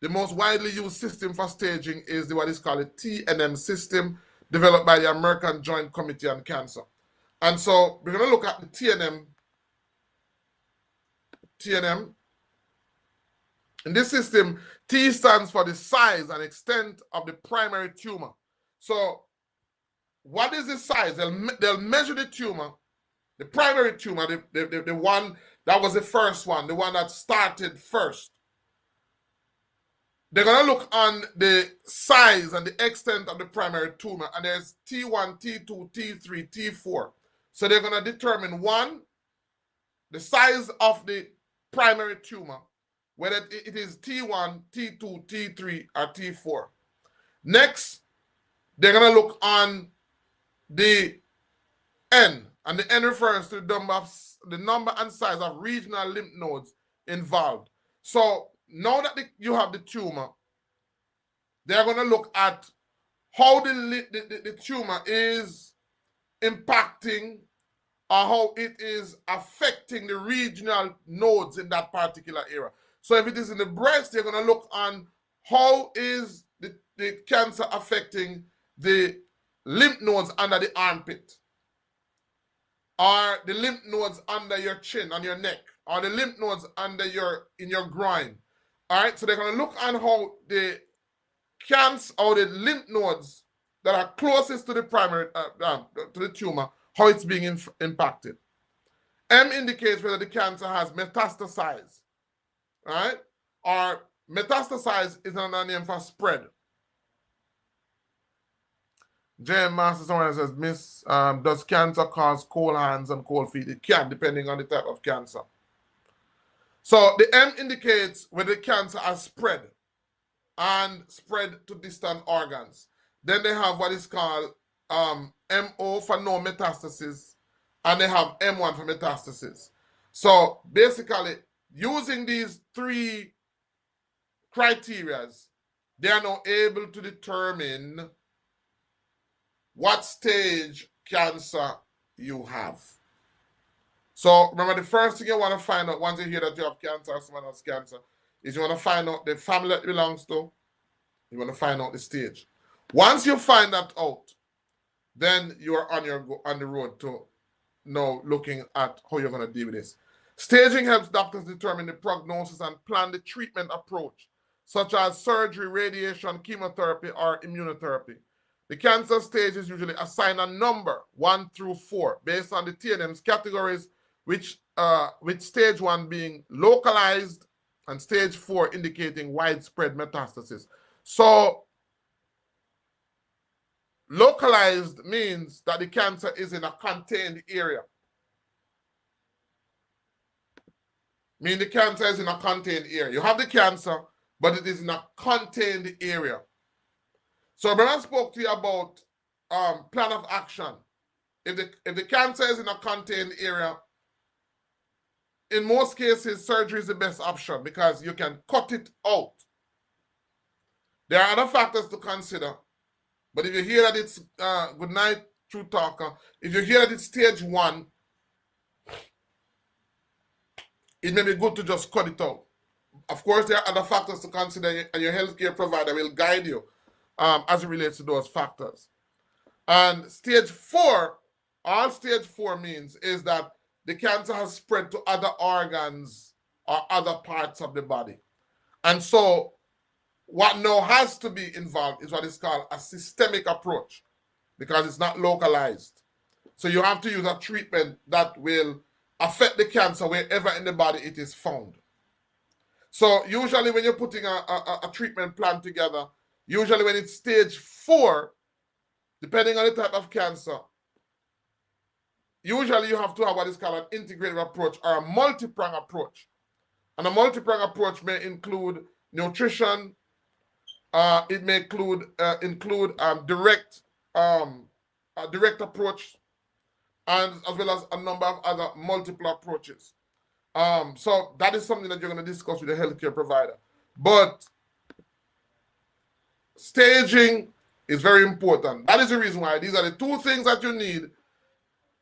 The most widely used system for staging is what is called a TNM system, developed by the American Joint Committee on Cancer. And so we're going to look at the TNM. In this system, T stands for the size and extent of the primary tumor. So what is the size? They'll measure the tumor, the primary tumor, the one that was the first one, the one that started first. They're going to look on the size and the extent of the primary tumor, and there's T1, T2, T3, T4. So they're going to determine, one, the size of the primary tumor, whether it is T1, T2, T3, or T4. Next, they're going to look on the N, and the N refers to the number and size of regional lymph nodes involved. So now that you have the tumor, they're going to look at how the tumor is impacting or how it is affecting the regional nodes in that particular area. So if it is in the breast, they're going to look on how is the cancer affecting the lymph nodes under the armpit, or the lymph nodes under your chin, on your neck, or the lymph nodes in your groin. All right, so they're going to look on how the cancer or the lymph nodes that are closest to the primary to the tumor, how it's being impacted. M indicates whether the cancer has metastasized, right? Or metastasize is another name for spread. J.M. Master, someone says, Miss, does cancer cause cold hands and cold feet? It can, depending on the type of cancer. So the M indicates whether the cancer has spread and spread to distant organs. Then they have what is called MO for no metastasis, and they have M1 for metastasis. So basically, using these three criteria, they are now able to determine what stage cancer you have. So remember, the first thing you want to find out once you hear that you have cancer or someone has cancer is you want to find out the family that it belongs to. You want to find out the stage. Once you find that out, then you are on the road to now looking at how you're going to deal with this. Staging helps doctors determine the prognosis and plan the treatment approach, such as surgery, radiation, chemotherapy, or immunotherapy. The cancer stages usually assign a number 1 through 4 based on the TNM's categories, with stage 1 being localized and stage 4 indicating widespread metastasis. So localized means that the cancer is in a contained area. Meaning the cancer is in a contained area. You have the cancer, but it is in a contained area. So when I spoke to you about plan of action, if the cancer is in a contained area, in most cases, surgery is the best option because you can cut it out. There are other factors to consider, but if you hear that it's good night, True Talker, if you hear that it's stage 1, it may be good to just cut it out. Of course, there are other factors to consider, and your healthcare provider will guide you as it relates to those factors. And stage 4, all stage 4 means is that the cancer has spread to other organs or other parts of the body. And so what now has to be involved is what is called a systemic approach, because it's not localized. So you have to use a treatment that will affect the cancer wherever in the body it is found. So usually when you're putting a treatment plan together, usually when it's stage 4, depending on the type of cancer, usually you have to have what is called an integrative approach or a multi-prong approach. And a multi-prong approach may include nutrition, It may include direct direct approach, and as well as a number of other multiple approaches. So that is something that you're going to discuss with the healthcare provider. But staging is very important. That is the reason why these are the two things that you need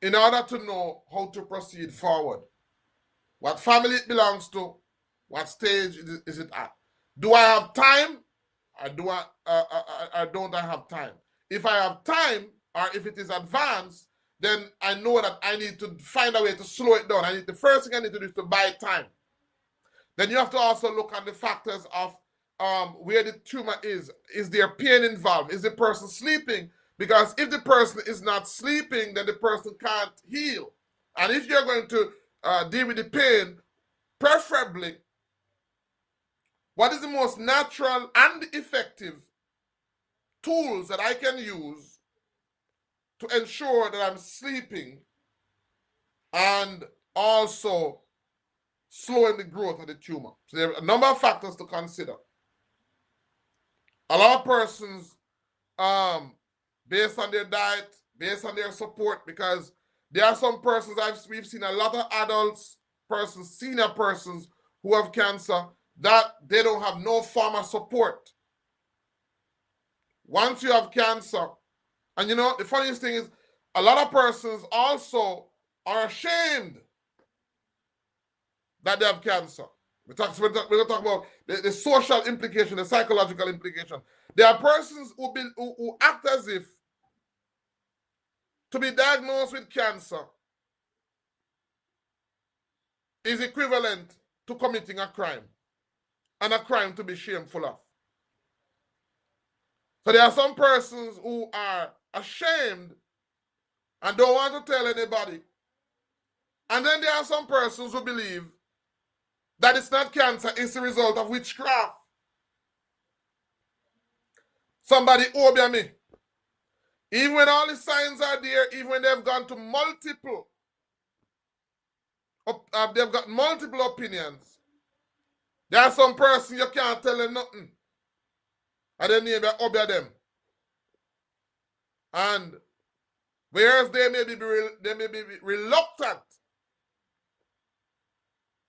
in order to know how to proceed forward. What family it belongs to, what stage is it at? Do I have time, or don't I have time? If I have time, or if it is advanced, then I know that I need to find a way to slow it down. The first thing I need to do is to buy time. Then you have to also look at the factors of where the tumor is. Is there pain involved? Is the person sleeping? Because if the person is not sleeping, then the person can't heal. And if you're going to deal with the pain, preferably, what is the most natural and effective tools that I can use to ensure that I'm sleeping and also slowing the growth of the tumor? So there are a number of factors to consider. A lot of persons, based on their diet, based on their support, because there are some persons, we've seen a lot of adults, persons, senior persons who have cancer, that they don't have no form of support. Once you have cancer, and you know, the funniest thing is, a lot of persons also are ashamed that they have cancer. We're going to talk about the social implication, the psychological implication. There are persons who act as if to be diagnosed with cancer is equivalent to committing a crime, and a crime to be shameful of. So there are some persons who are ashamed and don't want to tell anybody. And then there are some persons who believe that it's not cancer, it's the result of witchcraft. Somebody obey me. Even when all the signs are there, even when they've gone to multiple, they've got multiple opinions, there are some persons you can't tell them nothing, and then you obey them. And whereas they may be reluctant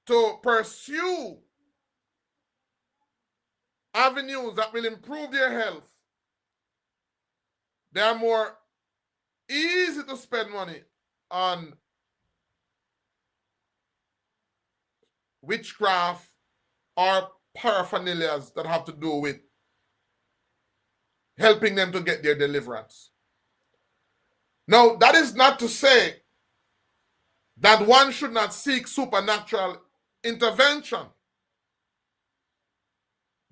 to pursue avenues that will improve their health, they are more easy to spend money on witchcraft or paraphernalias that have to do with helping them to get their deliverance. Now, that is not to say that one should not seek supernatural intervention,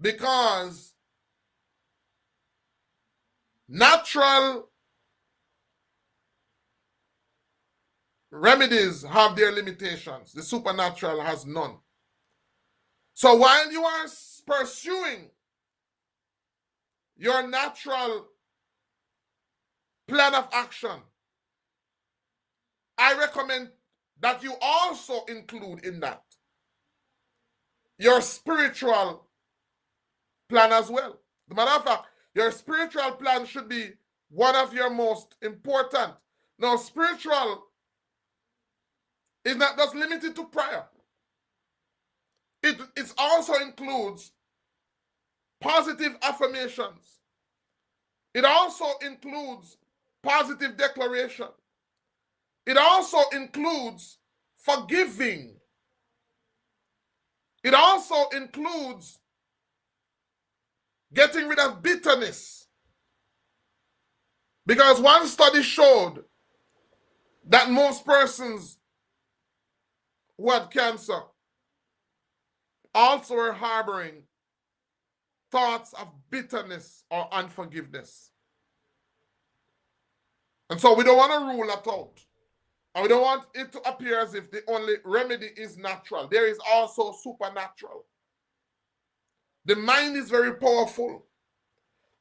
because natural remedies have their limitations. The supernatural has none. So while you are pursuing your natural plan of action, I recommend that you also include in that your spiritual plan as well. As a matter of fact, your spiritual plan should be one of your most important. Now, spiritual is not just limited to prayer. It also includes positive affirmations. It also includes positive declaration. It also includes forgiving. It also includes getting rid of bitterness. Because one study showed that most persons who had cancer also were harboring thoughts of bitterness or unforgiveness. And so we don't want to rule that out. And we don't want it to appear as if the only remedy is natural. There is also supernatural. The mind is very powerful.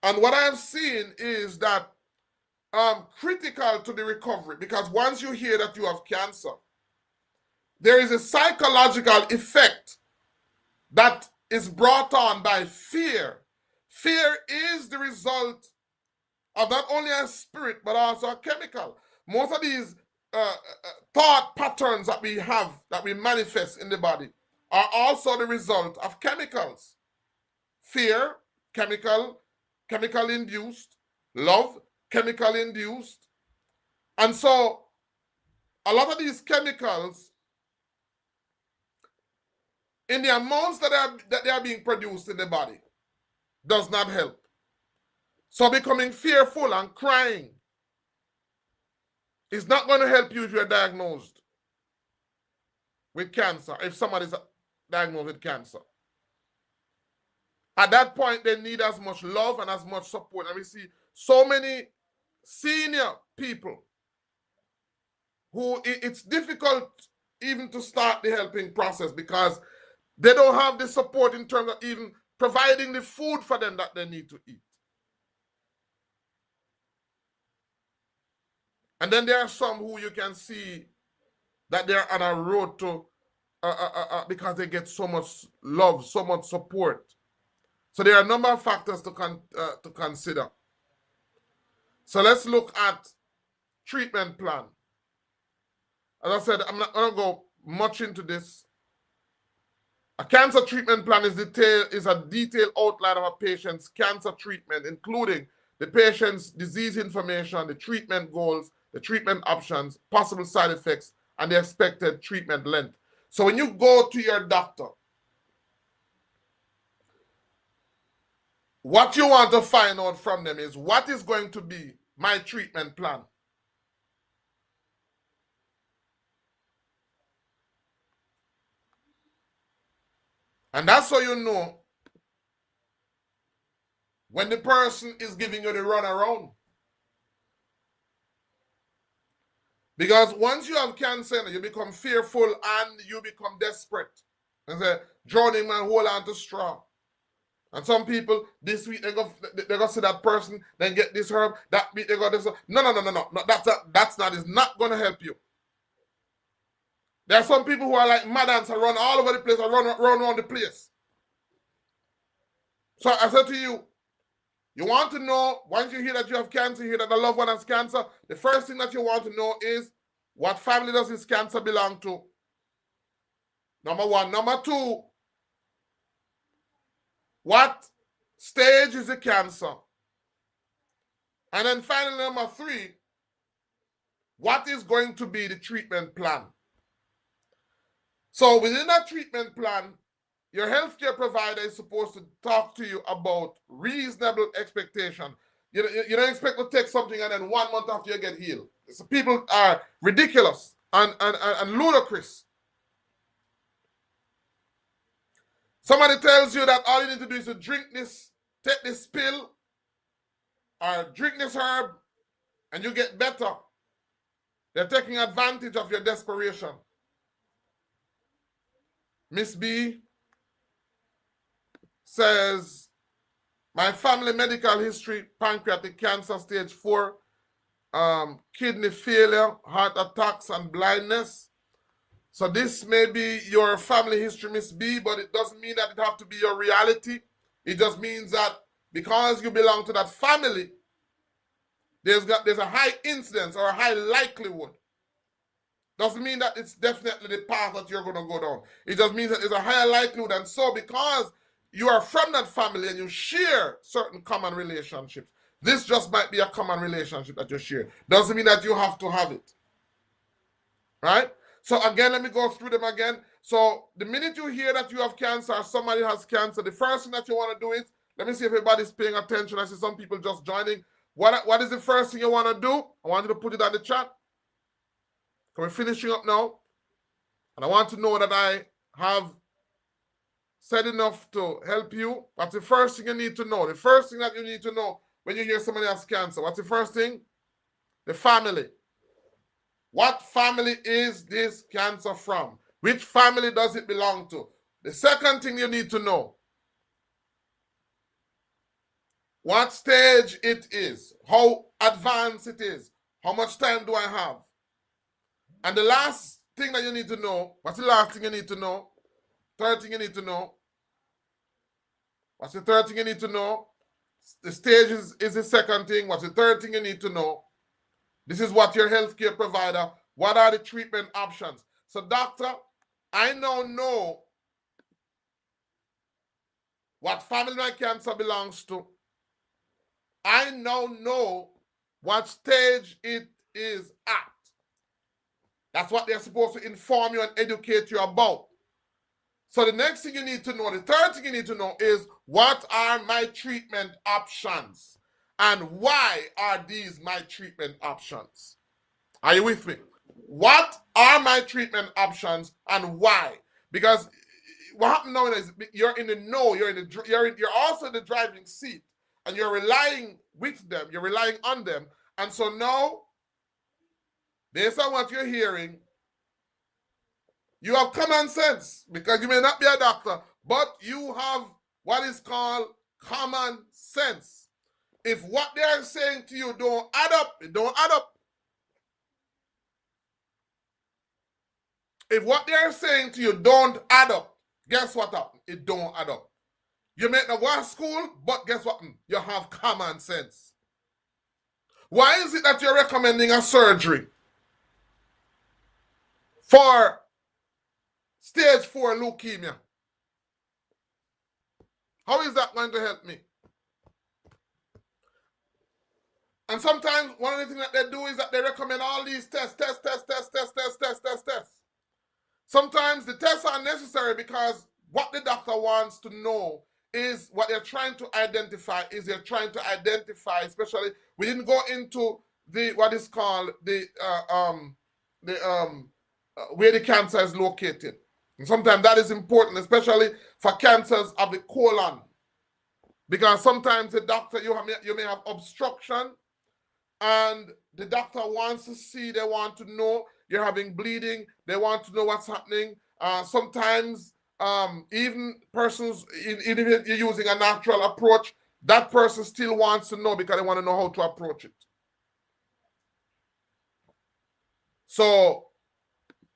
And what I have seen is that critical to the recovery, because once you hear that you have cancer, there is a psychological effect that is brought on by fear. Fear is the result of not only a spirit, but also a chemical. Most of these thought patterns that we have, that we manifest in the body, are also the result of chemicals. Fear, chemical induced. Love, chemical induced. And so a lot of these chemicals, in the amounts that they are being produced in the body, does not help. So becoming fearful and crying is not going to help you if you're diagnosed with cancer, if somebody's diagnosed with cancer. At that point, they need as much love and as much support. And we see so many senior people who it's difficult even to start the helping process because they don't have the support in terms of even providing the food for them that they need to eat. And then there are some who you can see that they're on a road to, because they get so much love, so much support. So there are a number of factors to consider. So let's look at treatment plan. As I said, I'm not going to go much into this. A cancer treatment plan is a detailed outline of a patient's cancer treatment, including the patient's disease information, the treatment goals, the treatment options, possible side effects, and the expected treatment length. So when you go to your doctor, what you want to find out from them is what is going to be my treatment plan. And that's how you know when the person is giving you the runaround. Because once you have cancer, you become fearful and you become desperate. And say, drowning man, hold on to straw. And some people, this week, they go see that person, then get this herb, that week they got this. No. That's not, it's not going to help you. There are some people who are like mad ants and run all over the place, and run around the place. So I said to you, you want to know, once you hear that you have cancer, you hear that the loved one has cancer, the first thing that you want to know is, what family does this cancer belong to? Number one. Number two, what stage is the cancer? And then finally, number three, what is going to be the treatment plan? So within that treatment plan, your healthcare provider is supposed to talk to you about reasonable expectation. You don't expect to take something and then 1 month after you get healed. So people are ridiculous and ludicrous. Somebody tells you that all you need to do is to drink this, take this pill, or drink this herb, and you get better. They're taking advantage of your desperation. Miss B says, my family medical history, pancreatic cancer, stage 4, kidney failure, heart attacks, and blindness. So this may be your family history, Miss B, but it doesn't mean that it have to be your reality. It just means that because you belong to that family, there's a high incidence or a high likelihood. Doesn't mean that it's definitely the path that you're going to go down. It just means that there's a higher likelihood. And so because you are from that family and you share certain common relationships, this just might be a common relationship that you share. Doesn't mean that you have to have it. Right? So again, let me go through them again. So the minute you hear that you have cancer or somebody has cancer, the first thing that you want to do is, let me see if everybody's paying attention. I see some people just joining. What is the first thing you want to do? I want you to put it on the chat. We're finishing up now. And I want to know that I have said enough to help you. What's the first thing you need to know? The first thing that you need to know when you hear somebody has cancer, what's the first thing? The family. What family is this cancer from? Which family does it belong to? The second thing you need to know, what stage it is, how advanced it is, how much time do I have? And the last thing that you need to know, what's the last thing you need to know? Third thing you need to know. What's the third thing you need to know? The stage is the second thing. What's the third thing you need to know? This is what your healthcare provider, what are the treatment options? So doctor, I now know what family my cancer belongs to. I now know what stage it is at. That's what they're supposed to inform you and educate you about. So the next thing you need to know, the third thing you need to know is, what are my treatment options? And why are these my treatment options? Are you with me? What are my treatment options and why? Because what happens now is you're in the know, you're also in the driving seat, and you're relying with them, you're relying on them. And so now, based on what you're hearing, you have common sense, because you may not be a doctor, but you have what is called common sense. If what they're saying to you don't add up, it don't add up. If what they're saying to you don't add up, guess what happens? It don't add up. You may not go to school, but guess what? You have common sense. Why is it that you're recommending a surgery for stage 4 leukemia? How is that going to help me? And sometimes one of the things that they do is that they recommend all these tests. Sometimes the tests are necessary because what the doctor wants to know is what they're trying to identify. Especially, we didn't go into the what is called where the cancer is located. And sometimes that is important, especially for cancers of the colon, because sometimes the doctor, you may have obstruction, and the doctor wants to see, they want to know you're having bleeding, they want to know what's happening. Sometimes even persons, even if you're using a natural approach, that person still wants to know because they want to know how to approach it. So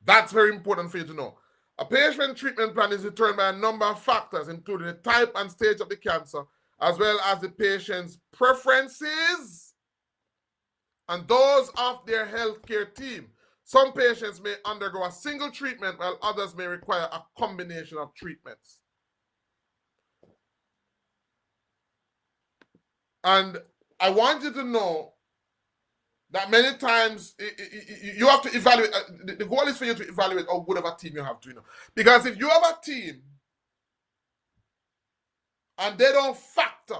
that's very important for you to know. A patient treatment plan is determined by a number of factors, including the type and stage of the cancer, as well as the patient's preferences and those of their healthcare team. Some patients may undergo a single treatment, while others may require a combination of treatments. And I want you to know that many times you have to evaluate. The goal is for you to evaluate how good of a team you have to, because if you have a team and they don't factor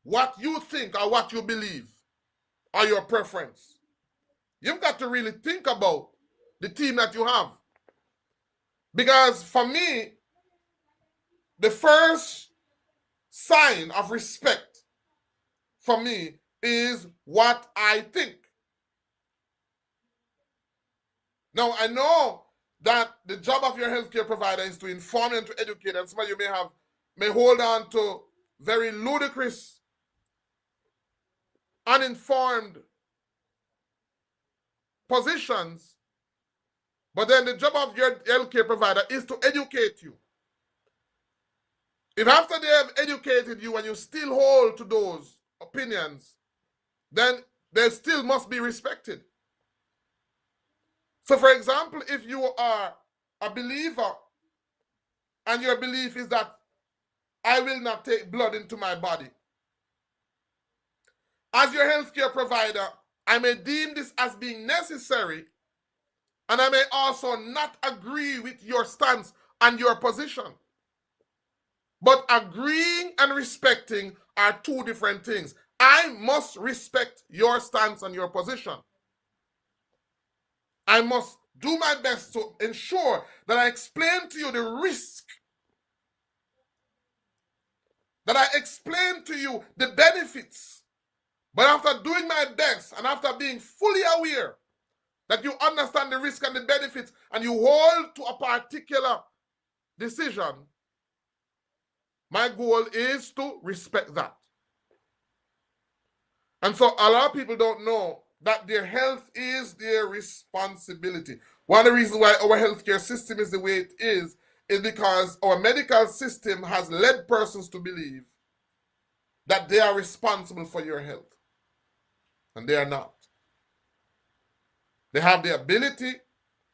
what you think or what you believe or your preference, you've got to really think about the team that you have. Because for me, the first sign of respect for me is what I think. Now, I know that the job of your healthcare provider is to inform and to educate, and some of you may hold on to very ludicrous, uninformed positions, but then the job of your healthcare provider is to educate you. If after they have educated you and you still hold to those opinions, then they still must be respected. So for example, if you are a believer and your belief is that I will not take blood into my body, as your healthcare provider, I may deem this as being necessary, and I may also not agree with your stance and your position. But agreeing and respecting are two different things. I must respect your stance and your position. I must do my best to ensure that I explain to you the risk, that I explain to you the benefits. But after doing my best and after being fully aware that you understand the risk and the benefits and you hold to a particular decision, my goal is to respect that. And so a lot of people don't know that their health is their responsibility. One of the reasons why our healthcare system is the way it is because our medical system has led persons to believe that they are responsible for your health. And they are not. They have the ability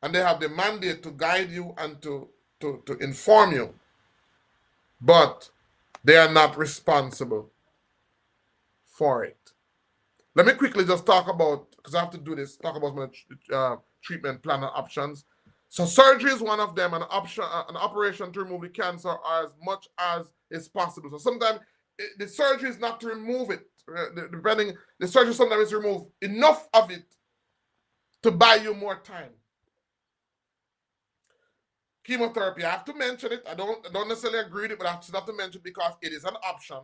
and they have the mandate to guide you and to inform you. But they are not responsible for it. Let me quickly just talk about, because I have to do this, talk about my treatment plan and options. So surgery is one of them, an operation to remove the cancer as much as is possible. So sometimes the surgery is not to remove it. The surgery sometimes is to remove enough of it to buy you more time. Chemotherapy, I have to mention it. I don't necessarily agree with it, but I have to mention it because it is an option.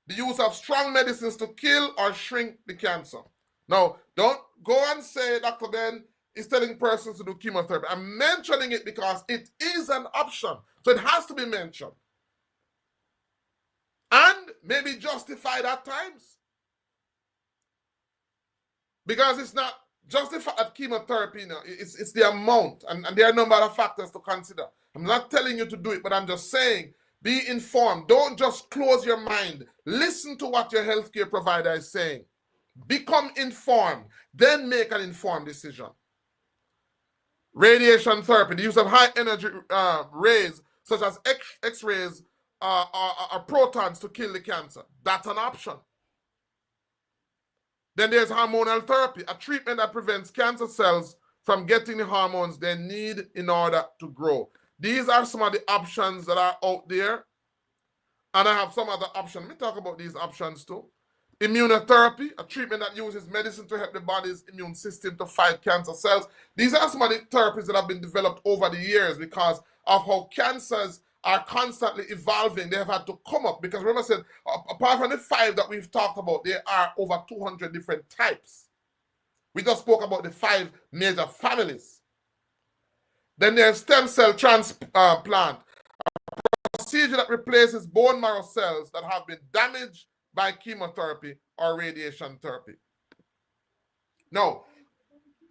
The use of strong medicines to kill or shrink the cancer. Now, don't go and say Dr. Ben is telling persons to do chemotherapy. I'm mentioning it because it is an option. So it has to be mentioned. And maybe justified at times. Because it's not justified at chemotherapy, it's the amount. And there are a number of factors to consider. I'm not telling you to do it, but I'm just saying, be informed. Don't just close your mind. Listen to what your healthcare provider is saying. Become informed. Then make an informed decision. Radiation therapy, the use of high energy rays, such as X-rays or protons to kill the cancer. That's an option. Then there's hormonal therapy, a treatment that prevents cancer cells from getting the hormones they need in order to grow. These are some of the options that are out there. And I have some other options. Let me talk about these options too. Immunotherapy, a treatment that uses medicine to help the body's immune system to fight cancer cells. These are some of the therapies that have been developed over the years because of how cancers are constantly evolving. They have had to come up because remember I said, apart from the 5 that we've talked about, there are over 200 different types. We just spoke about the 5 major families. Then there's stem cell transplant, a procedure that replaces bone marrow cells that have been damaged by chemotherapy or radiation therapy. Now,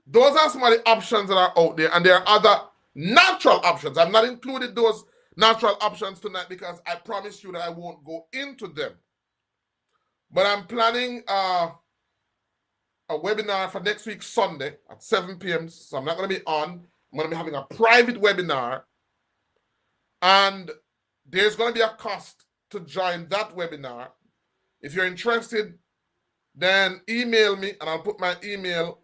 those are some of the options that are out there, and there are other natural options. I've not included those natural options tonight because I promise you that I won't go into them. But I'm planning a webinar for next week, Sunday at 7 p.m. So I'm not going to be on. I'm going to be having a private webinar. And there's going to be a cost to join that webinar. If you're interested, then email me, and I'll put my email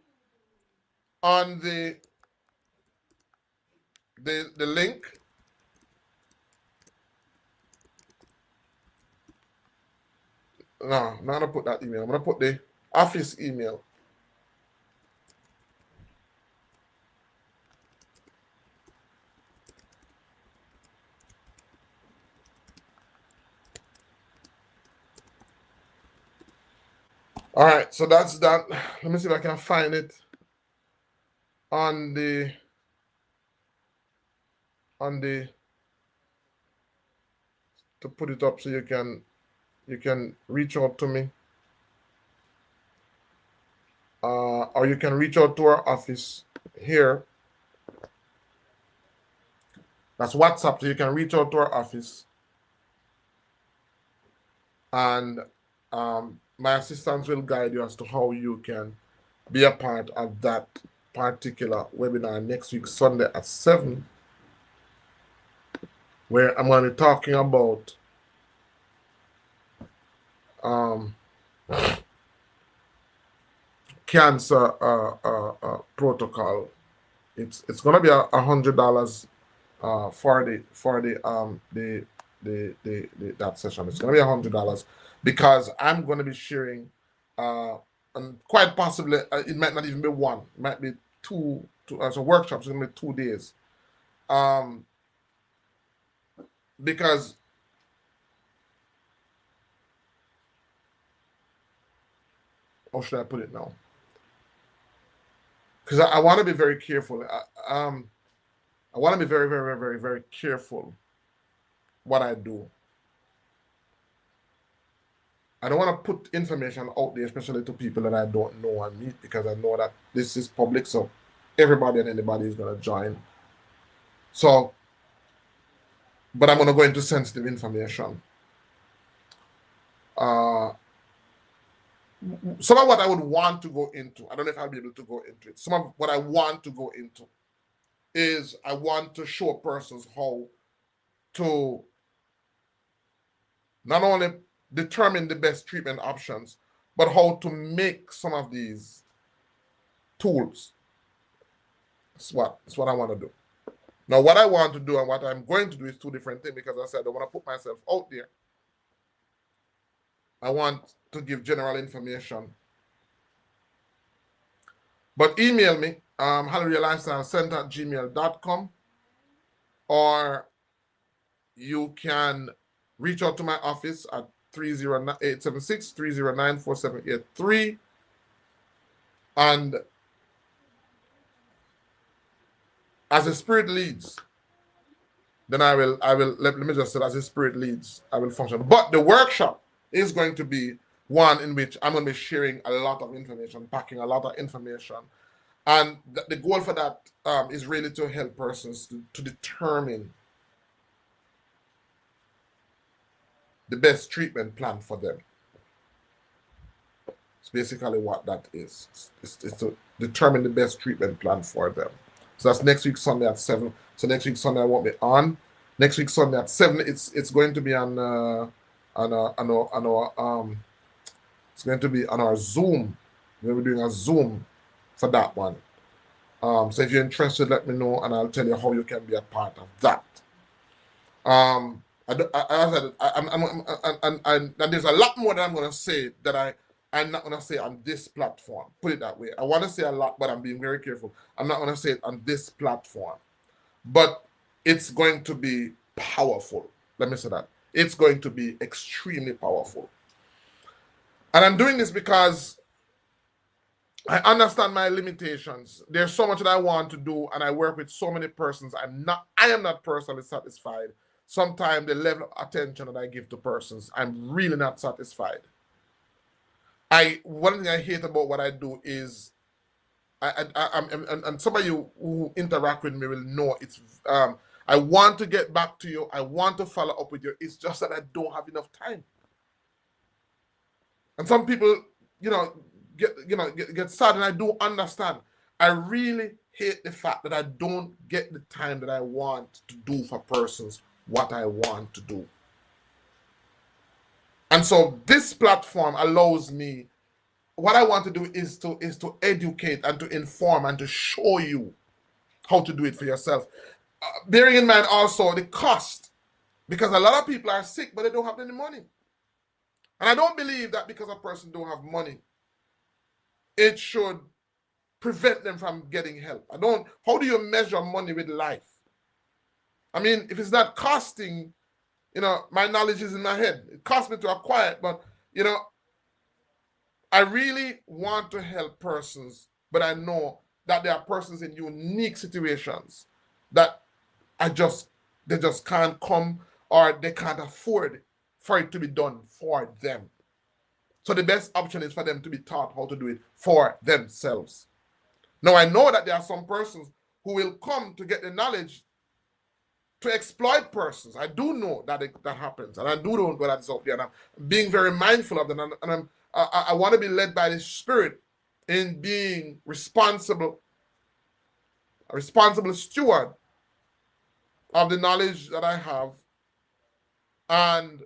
on the link. No, I'm not gonna put that email. I'm gonna put the office email. All right, so that's that. Let me see if I can find it on the to put it up so you can reach out to me, or you can reach out to our office here. That's WhatsApp, so you can reach out to our office, and my assistants will guide you as to how you can be a part of that particular webinar next week, Sunday at 7, where I'm going to be talking about cancer protocol. It's going to be $100 for that session. It's going to be $100 because I'm going to be sharing, and quite possibly it might not even be one, it might be two so workshops. It's going to be 2 days, because how should I put it now? Because I want to be very careful. I want to be very, very, very, very careful what I do. I don't want to put information out there, especially to people that I don't know and meet, because I know that this is public, so everybody and anybody is going to join. So, but I'm going to go into sensitive information. Uh, some of what I would want to go into, I don't know if I'll be able to go into it. Some of what I want to go into is I want to show persons how to not only determine the best treatment options, but how to make some of these tools. That's what I want to do. Now, what I want to do and what I'm going to do is two different things, because I said I don't want to put myself out there. I want to give general information. But email me, hallelujah@gmail.com, or you can reach out to my office at 876-309-4783. And as the Spirit leads, then I will let me just say, as the Spirit leads, I will function. But the workshop is going to be one in which I'm going to be sharing a lot of information, packing a lot of information. And the goal for that is really to help persons to determine the best treatment plan for them. It's basically what that is. It's to determine the best treatment plan for them. So that's next week Sunday at 7. So next week Sunday I won't be on. Next week Sunday at 7, it's going to be on our it's going to be on our Zoom. We'll be doing a Zoom for that one. So if you're interested, let me know, and I'll tell you how you can be a part of that. And there's a lot more that I'm going to say that I'm not going to say on this platform. Put it that way. I want to say a lot, but I'm being very careful. I'm not going to say it on this platform. But it's going to be powerful. Let me say that. It's going to be extremely powerful. And I'm doing this because I understand my limitations. There's so much that I want to do, and I work with so many persons. I am not personally satisfied. Sometimes the level of attention that I give to persons, I'm really not satisfied. One thing I hate about what I do is, and some of you who interact with me will know it's. I want to get back to you. I want to follow up with you. It's just that I don't have enough time. And some people, get sad, and I do understand. I really hate the fact that I don't get the time that I want to do for persons what I want to do. And so this platform allows me, what I want to do is to educate and to inform and to show you how to do it for yourself. Bearing in mind also the cost, because a lot of people are sick, but they don't have any money. And I don't believe that because a person don't have money, it should prevent them from getting help. How do you measure money with life? I mean, if it's not costing, my knowledge is in my head. It costs me to acquire it, but, I really want to help persons, but I know that there are persons in unique situations that they just can't come, or they can't afford for it to be done for them. So the best option is for them to be taught how to do it for themselves. Now, I know that there are some persons who will come to get the knowledge to exploit persons. I do know that that happens, and I do know that it's out there, and I'm being very mindful of that, and I want to be led by the Spirit in being a responsible steward of the knowledge that I have, and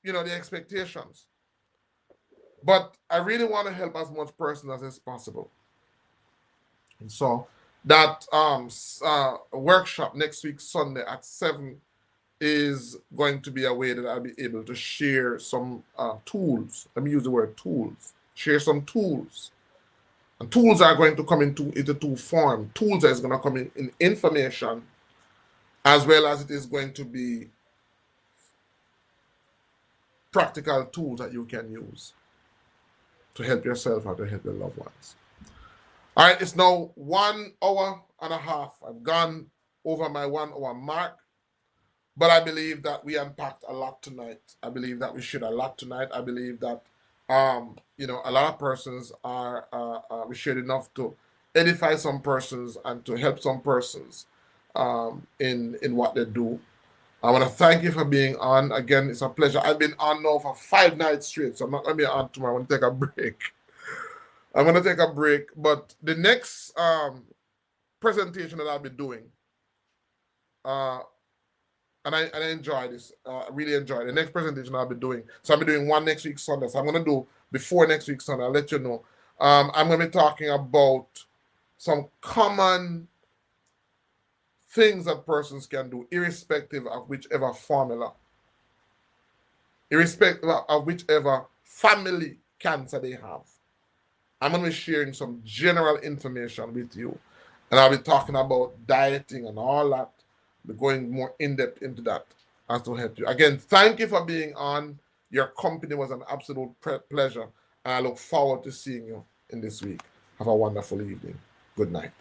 the expectations. But I really want to help as much person as is possible. And so that workshop next week Sunday at 7 is going to be a way that I'll be able to share some tools. Let me use the word tools. Share some tools. And tools are going to come into two forms. Tools is going to come in information, as well as it is going to be practical tools that you can use to help yourself or to help your loved ones. All right, it's now 1 hour and a half. I've gone over my 1 hour mark, but I believe that we unpacked a lot tonight. I believe that we shared a lot tonight. I believe that, a lot of persons we shared enough to edify some persons and to help some persons in what they do. I want to thank you for being on. Again, it's a pleasure. I've been on now for 5 nights straight, so I'm not going to be on tomorrow. I want to take a break. I'm going to take a break, but the next presentation that I'll be doing, and I enjoy this. I really enjoy the next presentation I'll be doing. So I'll be doing one next week Sunday. So I'm going to do before next week Sunday. I'll let you know. I'm going to be talking about some common things that persons can do, irrespective of whichever formula, irrespective of whichever family cancer they have. I'm going to be sharing some general information with you. And I'll be talking about dieting and all that. We're going more in-depth into that as to help you. Again, thank you for being on. Your company was an absolute pleasure. And I look forward to seeing you in this week. Have a wonderful evening. Good night.